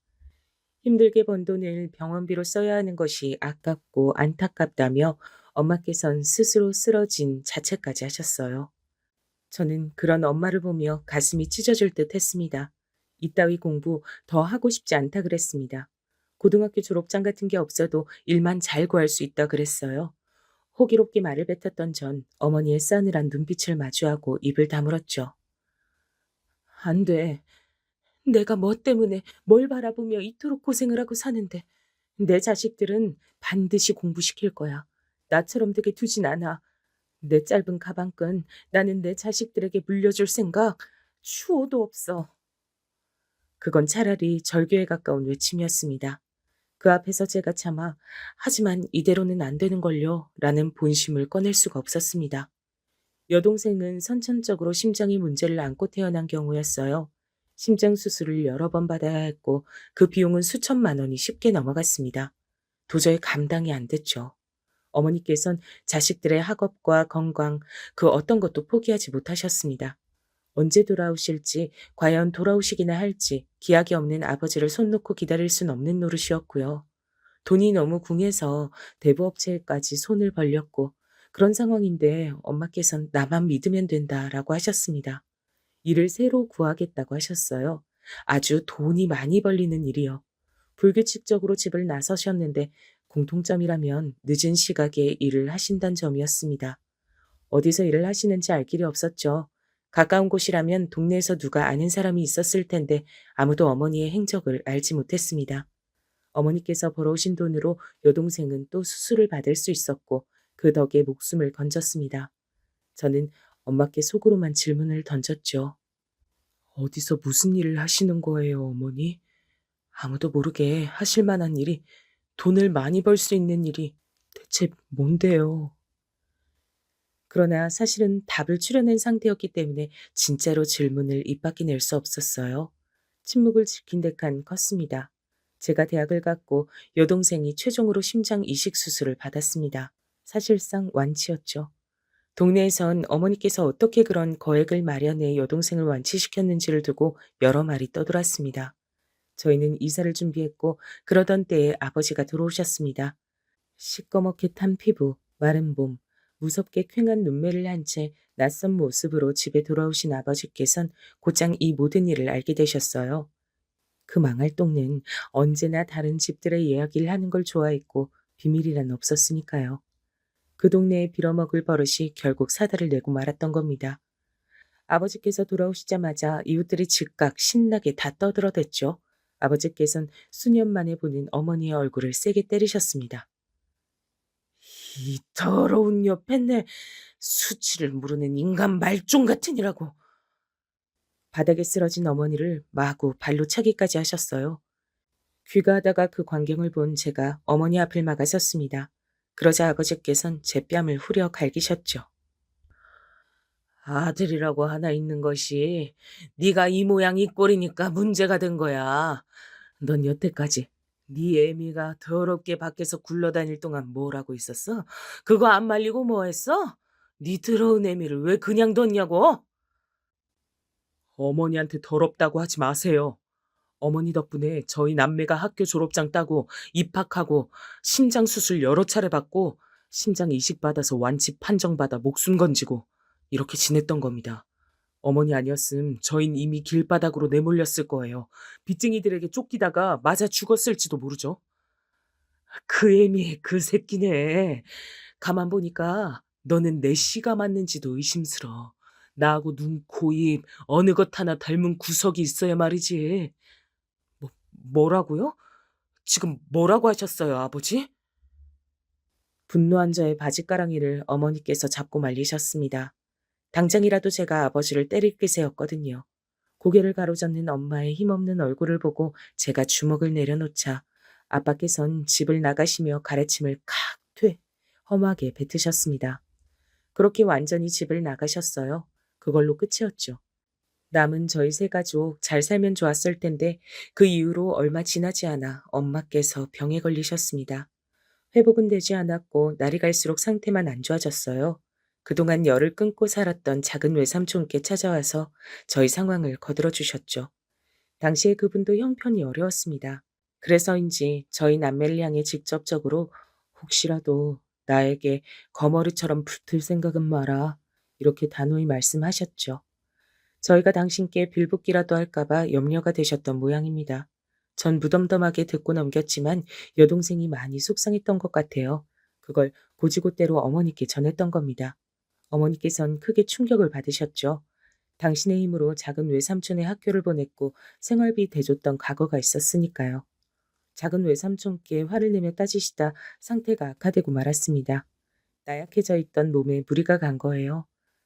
힘들게 번 돈을 병원비로 써야 하는 것이 아깝고 안타깝다며 엄마께선 스스로 쓰러진 자책까지 하셨어요. 저는 그런 엄마를 보며 가슴이 찢어질 듯 했습니다. 이따위 공부 더 하고 싶지 않다 그랬습니다. 고등학교 졸업장 같은 게 없어도 일만 잘 구할 수 있다 그랬어요. 호기롭게 말을 뱉었던 전 어머니의 싸늘한 눈빛을 마주하고 입을 다물었죠. 안 돼. 내가 뭐 때문에 뭘 바라보며 이토록 고생을 하고 사는데 내 자식들은 반드시 공부시킬 거야. 나처럼 되게 두진 않아. 내 짧은 가방끈 나는 내 자식들에게 물려줄 생각 추호도 없어. 그건 차라리 절교에 가까운 외침이었습니다. 그 앞에서 제가 차마 하지만 이대로는 안 되는걸요 라는 본심을 꺼낼 수가 없었습니다. 여동생은 선천적으로 심장의 문제를 안고 태어난 경우였어요. 심장 수술을 여러 번 받아야 했고 그 비용은 수천만 원이 쉽게 넘어갔습니다. 도저히 감당이 안 됐죠. 어머니께선 자식들의 학업과 건강 그 어떤 것도 포기하지 못하셨습니다. 언제 돌아오실지 과연 돌아오시기나 할지 기약이 없는 아버지를 손 놓고 기다릴 순 없는 노릇이었고요. 돈이 너무 궁해서 대부업체까지 손을 벌렸고 그런 상황인데 엄마께선 나만 믿으면 된다라고 하셨습니다. 일을 새로 구하겠다고 하셨어요. 아주 돈이 많이 벌리는 일이요. 불규칙적으로 집을 나서셨는데 공통점이라면 늦은 시각에 일을 하신다는 점이었습니다. 어디서 일을 하시는지 알 길이 없었죠. 가까운 곳이라면 동네에서 누가 아는 사람이 있었을 텐데 아무도 어머니의 행적을 알지 못했습니다. 어머니께서 벌어오신 돈으로 여동생은 또 수술을 받을 수 있었고 그 덕에 목숨을 건졌습니다. 저는 엄마께 속으로만 질문을 던졌죠. 어디서 무슨 일을 하시는 거예요, 어머니? 아무도 모르게 하실 만한 일이, 돈을 많이 벌 수 있는 일이 대체 뭔데요? 그러나 사실은 답을 추려낸 상태였기 때문에 진짜로 질문을 입 밖에 낼 수 없었어요. 침묵을 지킨 데칸 컸습니다. 제가 대학을 갔고 여동생이 최종으로 심장 이식 수술을 받았습니다. 사실상 완치였죠. 동네에선 어머니께서 어떻게 그런 거액을 마련해 여동생을 완치시켰는지를 두고 여러 말이 떠돌았습니다. 저희는 이사를 준비했고 그러던 때에 아버지가 들어오셨습니다. 시꺼멓게 탄 피부, 마른 몸, 무섭게 퀭한 눈매를 한 채 낯선 모습으로 집에 돌아오신 아버지께선 곧장 이 모든 일을 알게 되셨어요. 그 망할 동네는 언제나 다른 집들의 이야기를 하는 걸 좋아했고 비밀이란 없었으니까요. 그 동네에 빌어먹을 버릇이 결국 사달을 내고 말았던 겁니다. 아버지께서 돌아오시자마자 이웃들이 즉각 신나게 다 떠들어댔죠. 아버지께선 수년 만에 보는 어머니의 얼굴을 세게 때리셨습니다. 이 더러운 여편네, 수치를 모르는 인간 말종 같으니라고. 바닥에 쓰러진 어머니를 마구 발로 차기까지 하셨어요. 귀가하다가 그 광경을 본 제가 어머니 앞을 막아섰습니다. 그러자 아버지께선 제 뺨을 후려 갈기셨죠. 아들이라고 하나 있는 것이 네가 이 모양 이 꼴이니까 문제가 된 거야. 넌 여태까지 네 애미가 더럽게 밖에서 굴러다닐 동안 뭘 하고 있었어? 그거 안 말리고 뭐 했어? 네 더러운 애미를 왜 그냥 뒀냐고? 어머니한테 더럽다고 하지 마세요. 어머니 덕분에 저희 남매가 학교 졸업장 따고 입학하고 심장 수술 여러 차례 받고 심장 이식 받아서 완치 판정받아 목숨 건지고 이렇게 지냈던 겁니다. 어머니 아니었음 저흰 이미 길바닥으로 내몰렸을 거예요. 빚쟁이들에게 쫓기다가 맞아 죽었을지도 모르죠. 그 애미 그 새끼네. 가만 보니까 너는 내 씨가 맞는지도 의심스러. 나하고 눈, 코, 입 어느 것 하나 닮은 구석이 있어야 말이지. 뭐라고요? 지금 뭐라고 하셨어요, 아버지? 분노한 저의 바짓가랑이를 어머니께서 잡고 말리셨습니다. 당장이라도 제가 아버지를 때릴 기세였거든요. 고개를 가로젓는 엄마의 힘없는 얼굴을 보고 제가 주먹을 내려놓자 아빠께선 집을 나가시며 가래침을 칵퇴 험하게 뱉으셨습니다. 그렇게 완전히 집을 나가셨어요. 그걸로 끝이었죠. 남은 저희 세 가족 잘 살면 좋았을 텐데 그 이후로 얼마 지나지 않아 엄마께서 병에 걸리셨습니다. 회복은 되지 않았고 날이 갈수록 상태만 안 좋아졌어요. 그동안 열을 끊고 살았던 작은 외삼촌께 찾아와서 저희 상황을 거들어 주셨죠. 당시에 그분도 형편이 어려웠습니다. 그래서인지 저희 남매를 향해 직접적으로 혹시라도 나에게 거머리처럼 붙을 생각은 마라. 이렇게 단호히 말씀하셨죠. 저희가 당신께 빌붙기라도 할까봐 염려가 되셨던 모양입니다. 전 무덤덤하게 듣고 넘겼지만 여동생이 많이 속상했던 것 같아요. 그걸 고지고대로 어머니께 전했던 겁니다. 어머니께선 크게 충격을 받으셨죠. 당신의 힘으로 작은 외삼촌의 학교를 보냈고 생활비 대줬던 과거가 있었으니까요. 작은 외삼촌께 화를 내며 따지시다 상태가 악화되고 말았습니다. 나약해져 있던 몸에 무리가 간 거예요.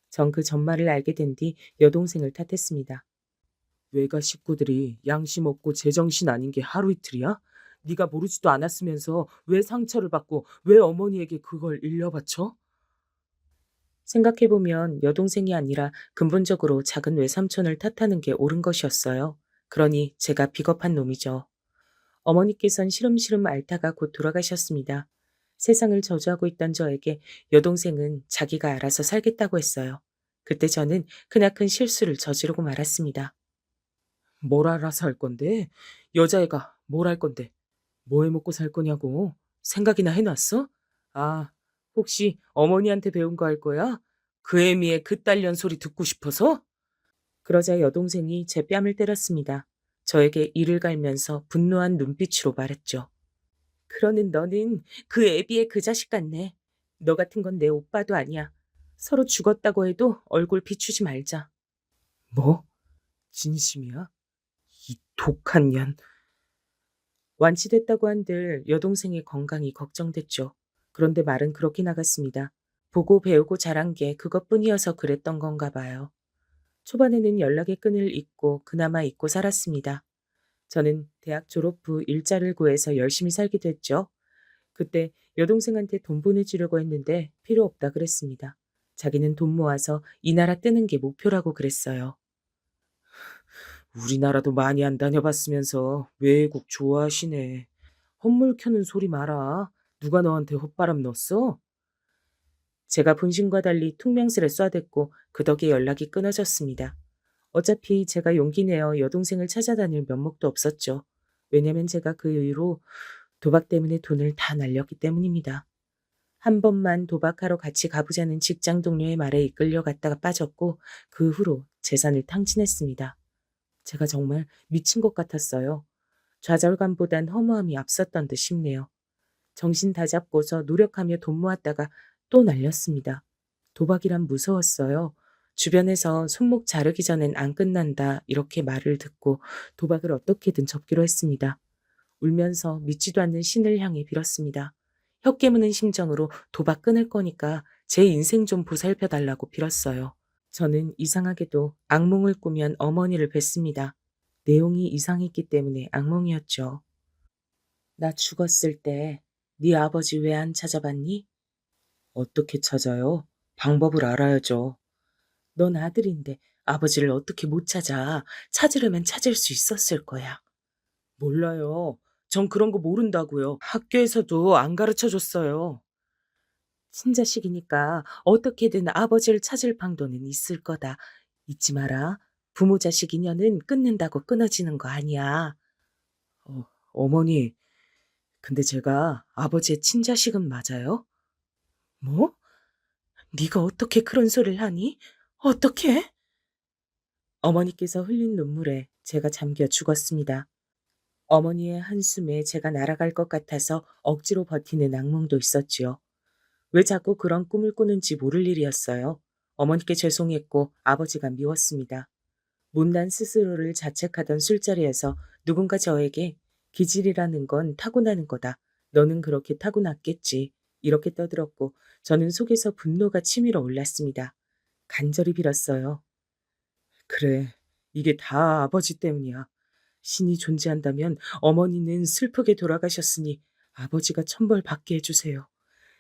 전 그 전말을 알게 된 뒤 여동생을 탓했습니다. 외가 식구들이 양심 없고 제정신 아닌 게 하루 이틀이야? 네가 모르지도 않았으면서 왜 상처를 받고 왜 어머니에게 그걸 일려바쳐? 생각해보면 여동생이 아니라 근본적으로 작은 외삼촌을 탓하는 게 옳은 것이었어요. 그러니 제가 비겁한 놈이죠. 어머니께선 시름시름 앓다가 곧 돌아가셨습니다. 세상을 저주하고 있던 저에게 여동생은 자기가 알아서 살겠다고 했어요. 그때 저는 크나큰 실수를 저지르고 말았습니다. 뭘 알아서 할 건데? 여자애가 뭘 할 건데? 뭐 해 먹고 살 거냐고? 생각이나 해놨어? 아, 혹시 어머니한테 배운 거 할 거야? 그 애미의 그 딸년 소리 듣고 싶어서? 그러자 여동생이 제 뺨을 때렸습니다. 저에게 이를 갈면서 분노한 눈빛으로 말했죠. 그러는 너는 그 애비의 그 자식 같네. 너 같은 건 내 오빠도 아니야. 서로 죽었다고 해도 얼굴 비추지 말자. 뭐? 진심이야? 이 독한 년. 완치됐다고 한들 여동생의 건강이 걱정됐죠. 그런데 말은 그렇게 나갔습니다. 보고 배우고 자란 게 그것뿐이어서 그랬던 건가 봐요. 초반에는 연락의 끈을 잇고 그나마 잊고 살았습니다. 저는 대학 졸업 후 일자를 구해서 열심히 살기도 했죠. 그때 여동생한테 돈 보내주려고 했는데 필요 없다 그랬습니다. 자기는 돈 모아서 이 나라 뜨는 게 목표라고 그랬어요. 우리나라도 많이 안 다녀봤으면서 외국 좋아하시네. 헛물 켜는 소리 마라. 누가 너한테 헛바람 넣었어? 제가 본심과 달리 퉁명스레 쏴댔고 그 덕에 연락이 끊어졌습니다. 어차피 제가 용기 내어 여동생을 찾아다닐 면목도 없었죠. 왜냐면 제가 그 이후로 도박 때문에 돈을 다 날렸기 때문입니다. 한 번만 도박하러 같이 가보자는 직장 동료의 말에 이끌려 갔다가 빠졌고 그 후로 재산을 탕진했습니다. 제가 정말 미친 것 같았어요. 좌절감보단 허무함이 앞섰던 듯 싶네요. 정신 다잡고서 노력하며 돈 모았다가 또 날렸습니다. 도박이란 무서웠어요. 주변에서 손목 자르기 전엔 안 끝난다 이렇게 말을 듣고 도박을 어떻게든 접기로 했습니다. 울면서 믿지도 않는 신을 향해 빌었습니다. 혀 깨무는 심정으로 도박 끊을 거니까 제 인생 좀 보살펴 달라고 빌었어요. 저는 이상하게도 악몽을 꾸면 어머니를 뵀습니다. 내용이 이상했기 때문에 악몽이었죠. 나 죽었을 때 네 아버지 왜 안 찾아봤니? 어떻게 찾아요? 방법을 알아야죠. 넌 아들인데 아버지를 어떻게 못 찾아? 찾으려면 찾을 수 있었을 거야. 몰라요. 전 그런 거 모른다고요. 학교에서도 안 가르쳐 줬어요. 친자식이니까 어떻게든 아버지를 찾을 방도는 있을 거다. 잊지 마라. 부모 자식 인연은 끊는다고 끊어지는 거 아니야. 어, 어머니, 근데 제가 아버지의 친자식은 맞아요? 뭐? 네가 어떻게 그런 소리를 하니? 어떻게? 어머니께서 흘린 눈물에 제가 잠겨 죽었습니다. 어머니의 한숨에 제가 날아갈 것 같아서 억지로 버티는 악몽도 있었지요. 왜 자꾸 그런 꿈을 꾸는지 모를 일이었어요. 어머니께 죄송했고 아버지가 미웠습니다. 못난 스스로를 자책하던 술자리에서 누군가 저에게 기질이라는 건 타고나는 거다. 너는 그렇게 타고났겠지. 이렇게 떠들었고 저는 속에서 분노가 치밀어 올랐습니다. 간절히 빌었어요. 그래, 이게 다 아버지 때문이야. 신이 존재한다면 어머니는 슬프게 돌아가셨으니 아버지가 천벌 받게 해주세요.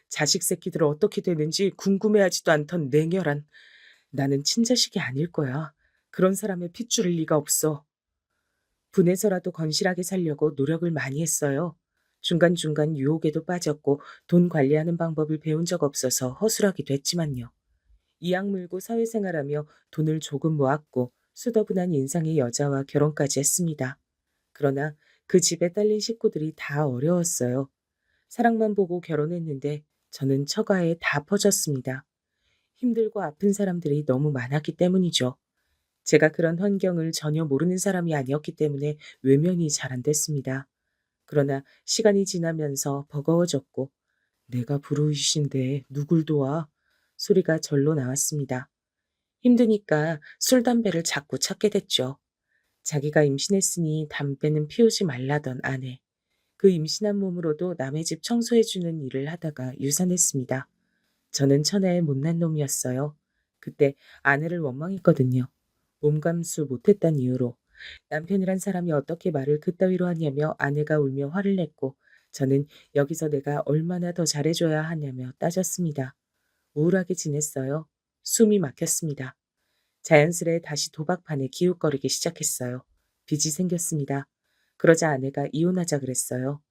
자식 새끼들 어떻게 되는지 궁금해하지도 않던 냉혈한 나는 친자식이 아닐 거야. 그런 사람의 핏줄일 리가 없어. 분해서라도 건실하게 살려고 노력을 많이 했어요. 중간중간 유혹에도 빠졌고 돈 관리하는 방법을 배운 적 없어서 허술하기도 했지만요. 이악 물고 사회생활하며 돈을 조금 모았고 수더분한 인상의 여자와 결혼까지 했습니다. 그러나 그 집에 딸린 식구들이 다 어려웠어요. 사랑만 보고 결혼했는데 저는 처가에 다 퍼졌습니다. 힘들고 아픈 사람들이 너무 많았기 때문이죠. 제가 그런 환경을 전혀 모르는 사람이 아니었기 때문에 외면이 잘 안 됐습니다. 그러나 시간이 지나면서 버거워졌고 내가 불우이신데 누굴 도와? 소리가 절로 나왔습니다. 힘드니까 술, 담배를 자꾸 찾게 됐죠. 자기가 임신했으니 담배는 피우지 말라던 아내. 그 임신한 몸으로도 남의 집 청소해주는 일을 하다가 유산했습니다. 저는 천하의 못난 놈이었어요. 그때 아내를 원망했거든요. 몸감수 못했단 이유로 남편이란 사람이 어떻게 말을 그따위로 하냐며 아내가 울며 화를 냈고 저는 여기서 내가 얼마나 더 잘해줘야 하냐며 따졌습니다. 우울하게 지냈어요. 숨이 막혔습니다. 자연스레 다시 도박판에 기웃거리기 시작했어요. 빚이 생겼습니다. 그러자 아내가 이혼하자 그랬어요.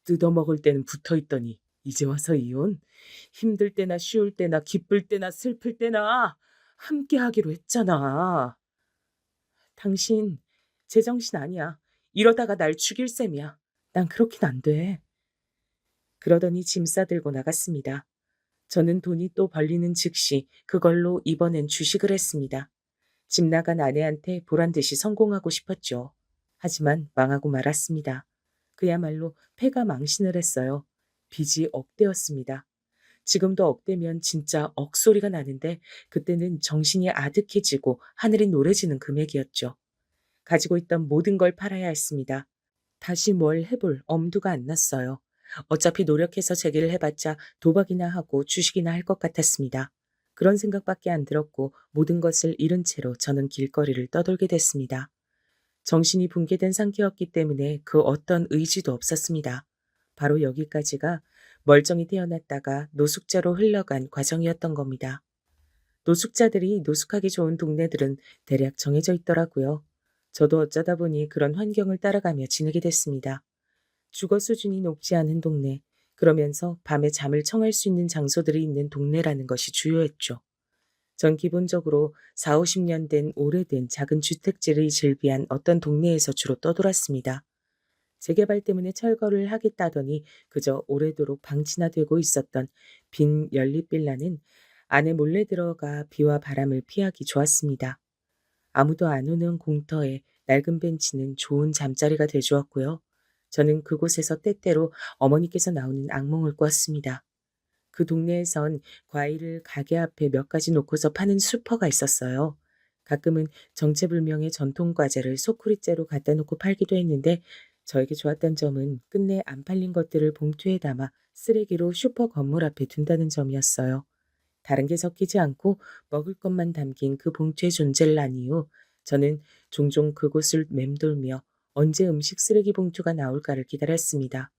뜯어먹을 때는 붙어있더니 이제 와서 이혼? 힘들 때나 쉬울 때나 기쁠 때나 슬플 때나 함께 하기로 했잖아. 당신 제정신 아니야. 이러다가 날 죽일 셈이야. 난 그렇긴 안 돼. 그러더니 짐 싸들고 나갔습니다. 저는 돈이 또 벌리는 즉시 그걸로 이번엔 주식을 했습니다. 집 나간 아내한테 보란 듯이 성공하고 싶었죠. 하지만 망하고 말았습니다. 그야말로 패가 망신을 했어요. 빚이 억대였습니다. 지금도 억대면 진짜 억소리가 나는데 그때는 정신이 아득해지고 하늘이 노래지는 금액이었죠. 가지고 있던 모든 걸 팔아야 했습니다. 다시 뭘 해볼 엄두가 안 났어요. 어차피 노력해서 재기를 해봤자 도박이나 하고 주식이나 할 것 같았습니다. 그런 생각밖에 안 들었고 모든 것을 잃은 채로 저는 길거리를 떠돌게 됐습니다. 정신이 붕괴된 상태였기 때문에 그 어떤 의지도 없었습니다. 바로 여기까지가 멀쩡히 태어났다가 노숙자로 흘러간 과정이었던 겁니다. 노숙자들이 노숙하기 좋은 동네들은 대략 정해져 있더라고요. 저도 어쩌다 보니 그런 환경을 따라가며 지내게 됐습니다. 주거 수준이 높지 않은 동네, 그러면서 밤에 잠을 청할 수 있는 장소들이 있는 동네라는 것이 주요했죠. 전 기본적으로 4, 50년 된 오래된 작은 주택지를 즐비한 어떤 동네에서 주로 떠돌았습니다. 재개발 때문에 철거를 하겠다더니 그저 오래도록 방치나 되고 있었던 빈 연립빌라는 안에 몰래 들어가 비와 바람을 피하기 좋았습니다. 아무도 안 오는 공터에 낡은 벤치는 좋은 잠자리가 되주었고요. 저는 그곳에서 때때로 어머니께서 나오는 악몽을 꾸었습니다. 그 동네에선 과일을 가게 앞에 몇 가지 놓고서 파는 슈퍼가 있었어요. 가끔은 정체불명의 전통 과자를 소쿠리째로 갖다 놓고 팔기도 했는데 저에게 좋았던 점은 끝내 안 팔린 것들을 봉투에 담아 쓰레기로 슈퍼 건물 앞에 둔다는 점이었어요. 다른 게 섞이지 않고 먹을 것만 담긴 그 봉투의 존재를 안 이후 저는 종종 그곳을 맴돌며 언제 음식 쓰레기 봉투가 나올까를 기다렸습니다.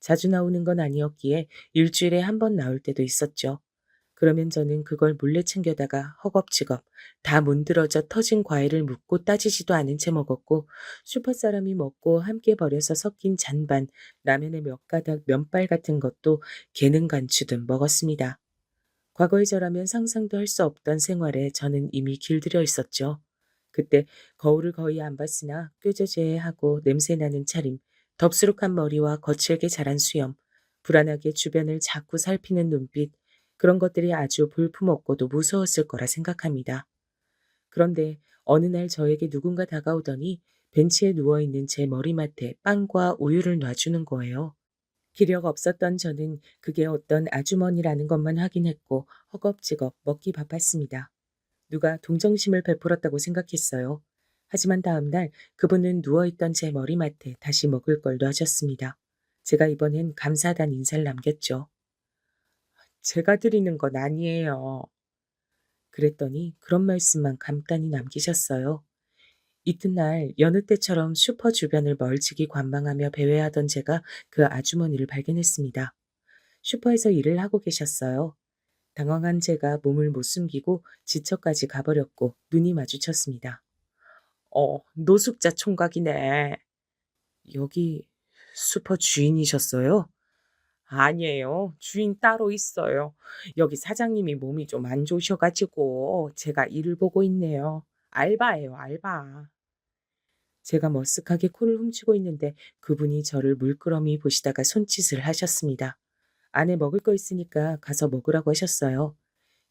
자주 나오는 건 아니었기에 일주일에 한 번 나올 때도 있었죠. 그러면 저는 그걸 몰래 챙겨다가 허겁지겁 다 문드러져 터진 과일을 묻고 따지지도 않은 채 먹었고 슈퍼 사람이 먹고 함께 버려서 섞인 잔반, 라면의 몇 가닥 면발 같은 것도 개는 간추듯 먹었습니다. 과거의 저라면 상상도 할 수 없던 생활에 저는 이미 길들여 있었죠. 그때 거울을 거의 안 봤으나 꾀죄죄하고 냄새나는 차림, 덥수룩한 머리와 거칠게 자란 수염, 불안하게 주변을 자꾸 살피는 눈빛, 그런 것들이 아주 볼품없고도 무서웠을 거라 생각합니다. 그런데 어느 날 저에게 누군가 다가오더니 벤치에 누워있는 제 머리맡에 빵과 우유를 놔주는 거예요. 기력 없었던 저는 그게 어떤 아주머니라는 것만 확인했고 허겁지겁 먹기 바빴습니다. 누가 동정심을 베풀었다고 생각했어요. 하지만 다음 날 그분은 누워있던 제 머리맡에 다시 먹을 걸 놔줬습니다. 제가 이번엔 감사하다는 인사를 남겼죠. 제가 드리는 건 아니에요. 그랬더니 그런 말씀만 간단히 남기셨어요. 이튿날 여느 때처럼 슈퍼 주변을 멀찍이 관망하며 배회하던 제가 그 아주머니를 발견했습니다. 슈퍼에서 일을 하고 계셨어요. 당황한 제가 몸을 못 숨기고 지처까지 가버렸고 눈이 마주쳤습니다. 노숙자 총각이네. 여기 슈퍼 주인이셨어요? 아니에요. 주인 따로 있어요. 여기 사장님이 몸이 좀 안 좋으셔가지고 제가 일을 보고 있네요. 알바예요, 알바. 제가 머쓱하게 코를 훔치고 있는데 그분이 저를 물끄러미 보시다가 손짓을 하셨습니다. 안에 먹을 거 있으니까 가서 먹으라고 하셨어요.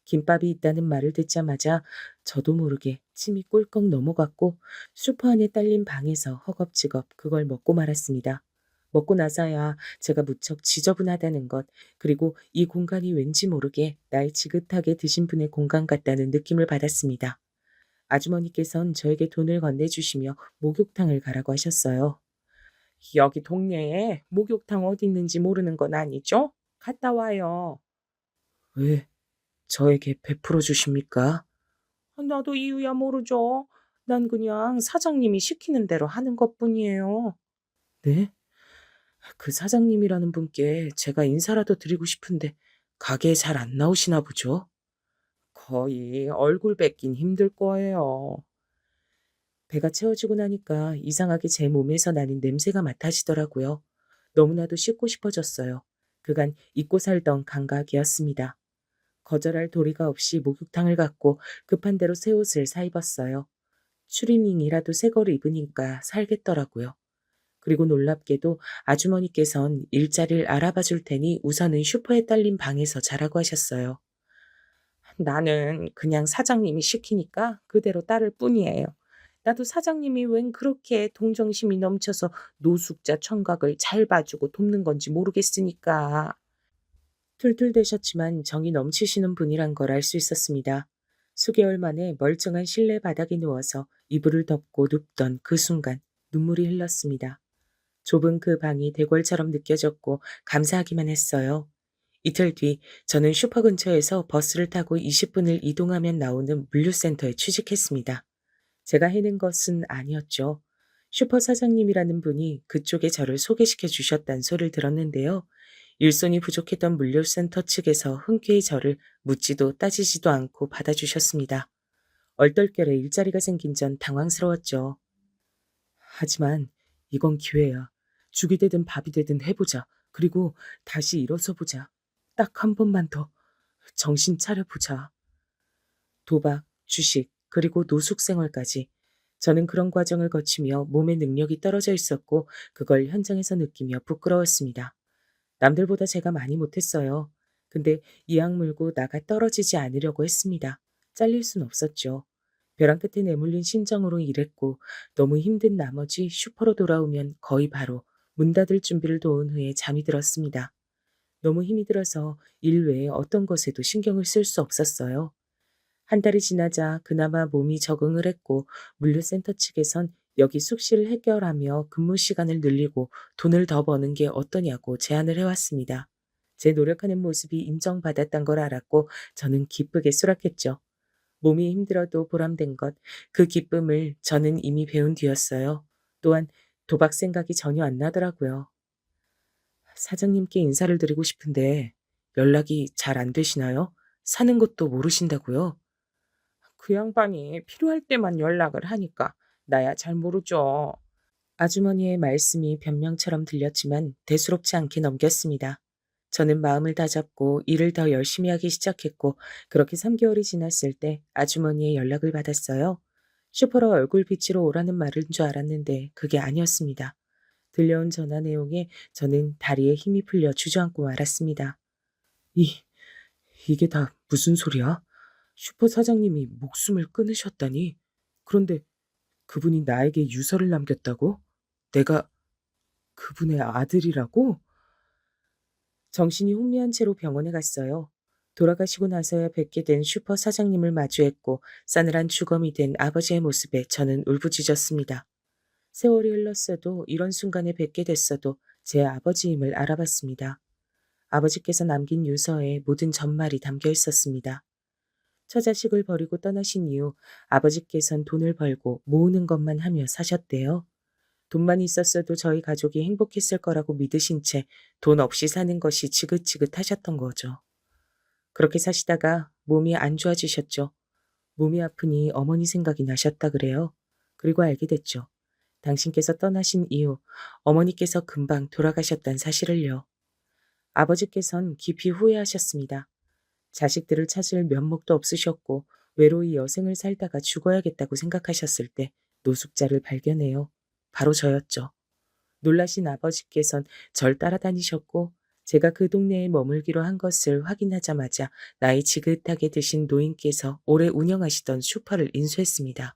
김밥이 있다는 말을 듣자마자 저도 모르게 침이 꿀꺽 넘어갔고 슈퍼 안에 딸린 방에서 허겁지겁 그걸 먹고 말았습니다. 먹고 나서야 제가 무척 지저분하다는 것, 그리고 이 공간이 왠지 모르게 나의 지긋하게 드신 분의 공간 같다는 느낌을 받았습니다. 아주머니께선 저에게 돈을 건네주시며 목욕탕을 가라고 하셨어요. 여기 동네에 목욕탕 어디 있는지 모르는 건 아니죠? 갔다 와요. 왜 저에게 베풀어 주십니까? 나도 이유야 모르죠. 난 그냥 사장님이 시키는 대로 하는 것뿐이에요. 네? 그 사장님이라는 분께 제가 인사라도 드리고 싶은데 가게에 잘 안 나오시나 보죠? 거의 얼굴 뵙긴 힘들 거예요. 배가 채워지고 나니까 이상하게 제 몸에서 나는 냄새가 맡아지더라고요. 너무나도 씻고 싶어졌어요. 그간 잊고 살던 감각이었습니다. 거절할 도리가 없이 목욕탕을 갔고 급한 대로 새 옷을 사입었어요. 추리닝이라도 새 거를 입으니까 살겠더라고요. 그리고 놀랍게도 아주머니께선 일자리를 알아봐 줄 테니 우선은 슈퍼에 딸린 방에서 자라고 하셨어요. 나는 그냥 사장님이 시키니까 그대로 따를 뿐이에요. 나도 사장님이 웬 그렇게 동정심이 넘쳐서 노숙자 청각을 잘 봐주고 돕는 건지 모르겠으니까. 툴툴대셨지만 정이 넘치시는 분이란 걸 알 수 있었습니다. 수개월 만에 멀쩡한 실내 바닥에 누워서 이불을 덮고 눕던 그 순간 눈물이 흘렀습니다. 좁은 그 방이 대궐처럼 느껴졌고 감사하기만 했어요. 이틀 뒤 저는 슈퍼 근처에서 버스를 타고 20분을 이동하면 나오는 물류센터에 취직했습니다. 제가 해낸 것은 아니었죠. 슈퍼 사장님이라는 분이 그쪽에 저를 소개시켜 주셨다는 소리를 들었는데요. 일손이 부족했던 물류센터 측에서 흔쾌히 저를 묻지도 따지지도 않고 받아주셨습니다. 얼떨결에 일자리가 생긴 전 당황스러웠죠. 하지만 이건 기회야. 죽이 되든 밥이 되든 해보자. 그리고 다시 일어서 보자. 딱 한 번만 더 정신 차려보자. 도박, 주식, 그리고 노숙 생활까지. 저는 그런 과정을 거치며 몸의 능력이 떨어져 있었고 그걸 현장에서 느끼며 부끄러웠습니다. 남들보다 제가 많이 못했어요. 근데 이악 물고 나가 떨어지지 않으려고 했습니다. 잘릴 순 없었죠. 벼랑 끝에 내몰린 심정으로 일했고 너무 힘든 나머지 슈퍼로 돌아오면 거의 바로 문 닫을 준비를 도운 후에 잠이 들었습니다. 너무 힘이 들어서 일 외에 어떤 것에도 신경을 쓸 수 없었어요. 한 달이 지나자 그나마 몸이 적응을 했고 물류센터 측에선 여기 숙식을 해결하며 근무 시간을 늘리고 돈을 더 버는 게 어떠냐고 제안을 해왔습니다. 제 노력하는 모습이 인정받았단 걸 알았고 저는 기쁘게 수락했죠. 몸이 힘들어도 보람된 것, 그 기쁨을 저는 이미 배운 뒤였어요. 또한 도박 생각이 전혀 안 나더라고요. 사장님께 인사를 드리고 싶은데 연락이 잘 안 되시나요? 사는 것도 모르신다고요? 그 양반이 필요할 때만 연락을 하니까 나야 잘 모르죠. 아주머니의 말씀이 변명처럼 들렸지만 대수롭지 않게 넘겼습니다. 저는 마음을 다잡고 일을 더 열심히 하기 시작했고 그렇게 3개월이 지났을 때 아주머니의 연락을 받았어요. 슈퍼로 얼굴 비치러 오라는 말인 줄 알았는데 그게 아니었습니다. 들려온 전화 내용에 저는 다리에 힘이 풀려 주저앉고 말았습니다. 이, 이게 다 무슨 소리야? 슈퍼 사장님이 목숨을 끊으셨다니? 그런데 그분이 나에게 유서를 남겼다고? 내가 그분의 아들이라고? 정신이 혼미한 채로 병원에 갔어요. 돌아가시고 나서야 뵙게 된 슈퍼 사장님을 마주했고 싸늘한 주검이 된 아버지의 모습에 저는 울부짖었습니다. 세월이 흘렀어도 이런 순간에 뵙게 됐어도 제 아버지임을 알아봤습니다. 아버지께서 남긴 유서에 모든 전말이 담겨 있었습니다. 처자식을 버리고 떠나신 이후 아버지께선 돈을 벌고 모으는 것만 하며 사셨대요. 돈만 있었어도 저희 가족이 행복했을 거라고 믿으신 채 돈 없이 사는 것이 지긋지긋하셨던 거죠. 그렇게 사시다가 몸이 안 좋아지셨죠. 몸이 아프니 어머니 생각이 나셨다 그래요. 그리고 알게 됐죠. 당신께서 떠나신 이후 어머니께서 금방 돌아가셨다는 사실을요. 아버지께선 깊이 후회하셨습니다. 자식들을 찾을 면목도 없으셨고 외로이 여생을 살다가 죽어야겠다고 생각하셨을 때 노숙자를 발견해요. 바로 저였죠. 놀라신 아버지께선 절 따라다니셨고 제가 그 동네에 머물기로 한 것을 확인하자마자 나이 지긋하게 드신 노인께서 오래 운영하시던 슈퍼를 인수했습니다.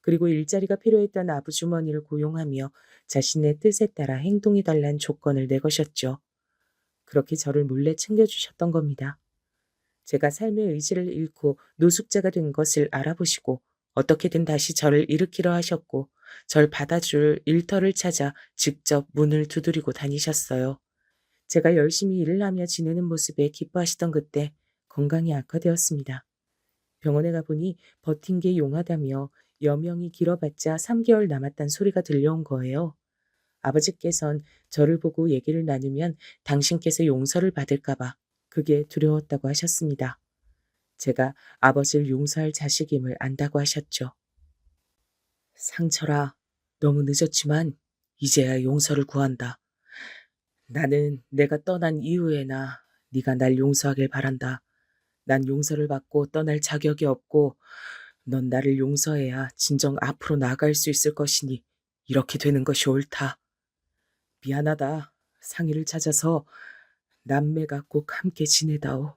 그리고 일자리가 필요했던 아부주머니를 고용하며 자신의 뜻에 따라 행동해달란 조건을 내거셨죠. 그렇게 저를 몰래 챙겨주셨던 겁니다. 제가 삶의 의지를 잃고 노숙자가 된 것을 알아보시고 어떻게든 다시 저를 일으키려 하셨고 절 받아줄 일터를 찾아 직접 문을 두드리고 다니셨어요. 제가 열심히 일을 하며 지내는 모습에 기뻐하시던 그때 건강이 악화되었습니다. 병원에 가보니 버틴 게 용하다며 여명이 길어봤자 3개월 남았단 소리가 들려온 거예요. 아버지께선 저를 보고 얘기를 나누면 당신께서 용서를 받을까봐 그게 두려웠다고 하셨습니다. 제가 아버지를 용서할 자식임을 안다고 하셨죠. 상철아, 너무 늦었지만 이제야 용서를 구한다. 나는 내가 떠난 이후에나 네가 날 용서하길 바란다. 난 용서를 받고 떠날 자격이 없고 넌 나를 용서해야 진정 앞으로 나아갈 수 있을 것이니 이렇게 되는 것이 옳다. 미안하다. 상의를 찾아서 남매가 꼭 함께 지내다오.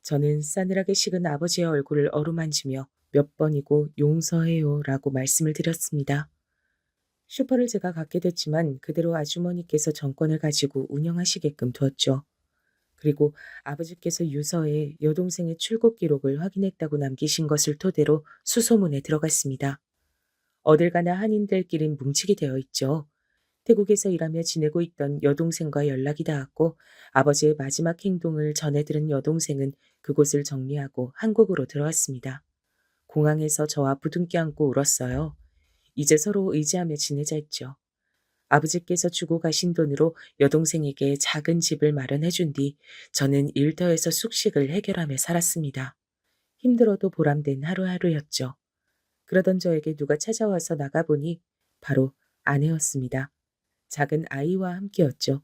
저는 싸늘하게 식은 아버지의 얼굴을 어루만지며 몇 번이고 용서해요 라고 말씀을 드렸습니다. 슈퍼를 제가 갖게 됐지만 그대로 아주머니께서 정권을 가지고 운영하시게끔 두었죠. 그리고 아버지께서 유서에 여동생의 출국 기록을 확인했다고 남기신 것을 토대로 수소문에 들어갔습니다. 어딜 가나 한인들끼린 뭉치게 되어 있죠. 태국에서 일하며 지내고 있던 여동생과 연락이 닿았고 아버지의 마지막 행동을 전해 들은 여동생은 그곳을 정리하고 한국으로 들어왔습니다. 공항에서 저와 부둥켜 안고 울었어요. 이제 서로 의지하며 지내자 했죠. 아버지께서 주고 가신 돈으로 여동생에게 작은 집을 마련해 준 뒤 저는 일터에서 숙식을 해결하며 살았습니다. 힘들어도 보람된 하루하루였죠. 그러던 저에게 누가 찾아와서 나가보니 바로 아내였습니다. 작은 아이와 함께였죠.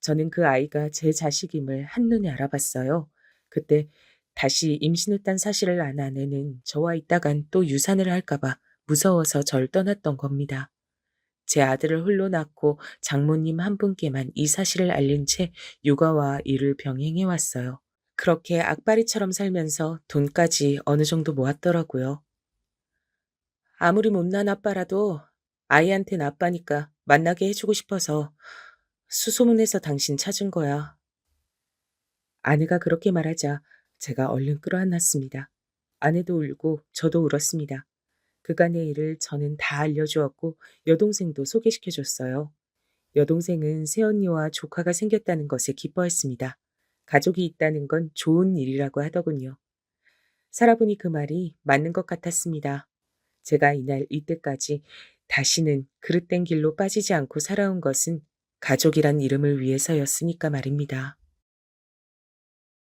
저는 그 아이가 제 자식임을 한눈에 알아봤어요. 그때 다시 임신했단 사실을 안 아내는 저와 있다간 또 유산을 할까봐 무서워서 절 떠났던 겁니다. 제 아들을 홀로 낳고 장모님 한 분께만 이 사실을 알린 채 육아와 일을 병행해 왔어요. 그렇게 악바리처럼 살면서 돈까지 어느 정도 모았더라고요. 아무리 못난 아빠라도 아이한텐 아빠니까 만나게 해주고 싶어서 수소문해서 당신 찾은 거야. 아내가 그렇게 말하자 제가 얼른 끌어안았습니다. 아내도 울고 저도 울었습니다. 그간의 일을 저는 다 알려주었고 여동생도 소개시켜줬어요. 여동생은 새언니와 조카가 생겼다는 것에 기뻐했습니다. 가족이 있다는 건 좋은 일이라고 하더군요. 살아보니 그 말이 맞는 것 같았습니다. 제가 이날 이때까지 다시는 그릇된 길로 빠지지 않고 살아온 것은 가족이란 이름을 위해서였으니까 말입니다.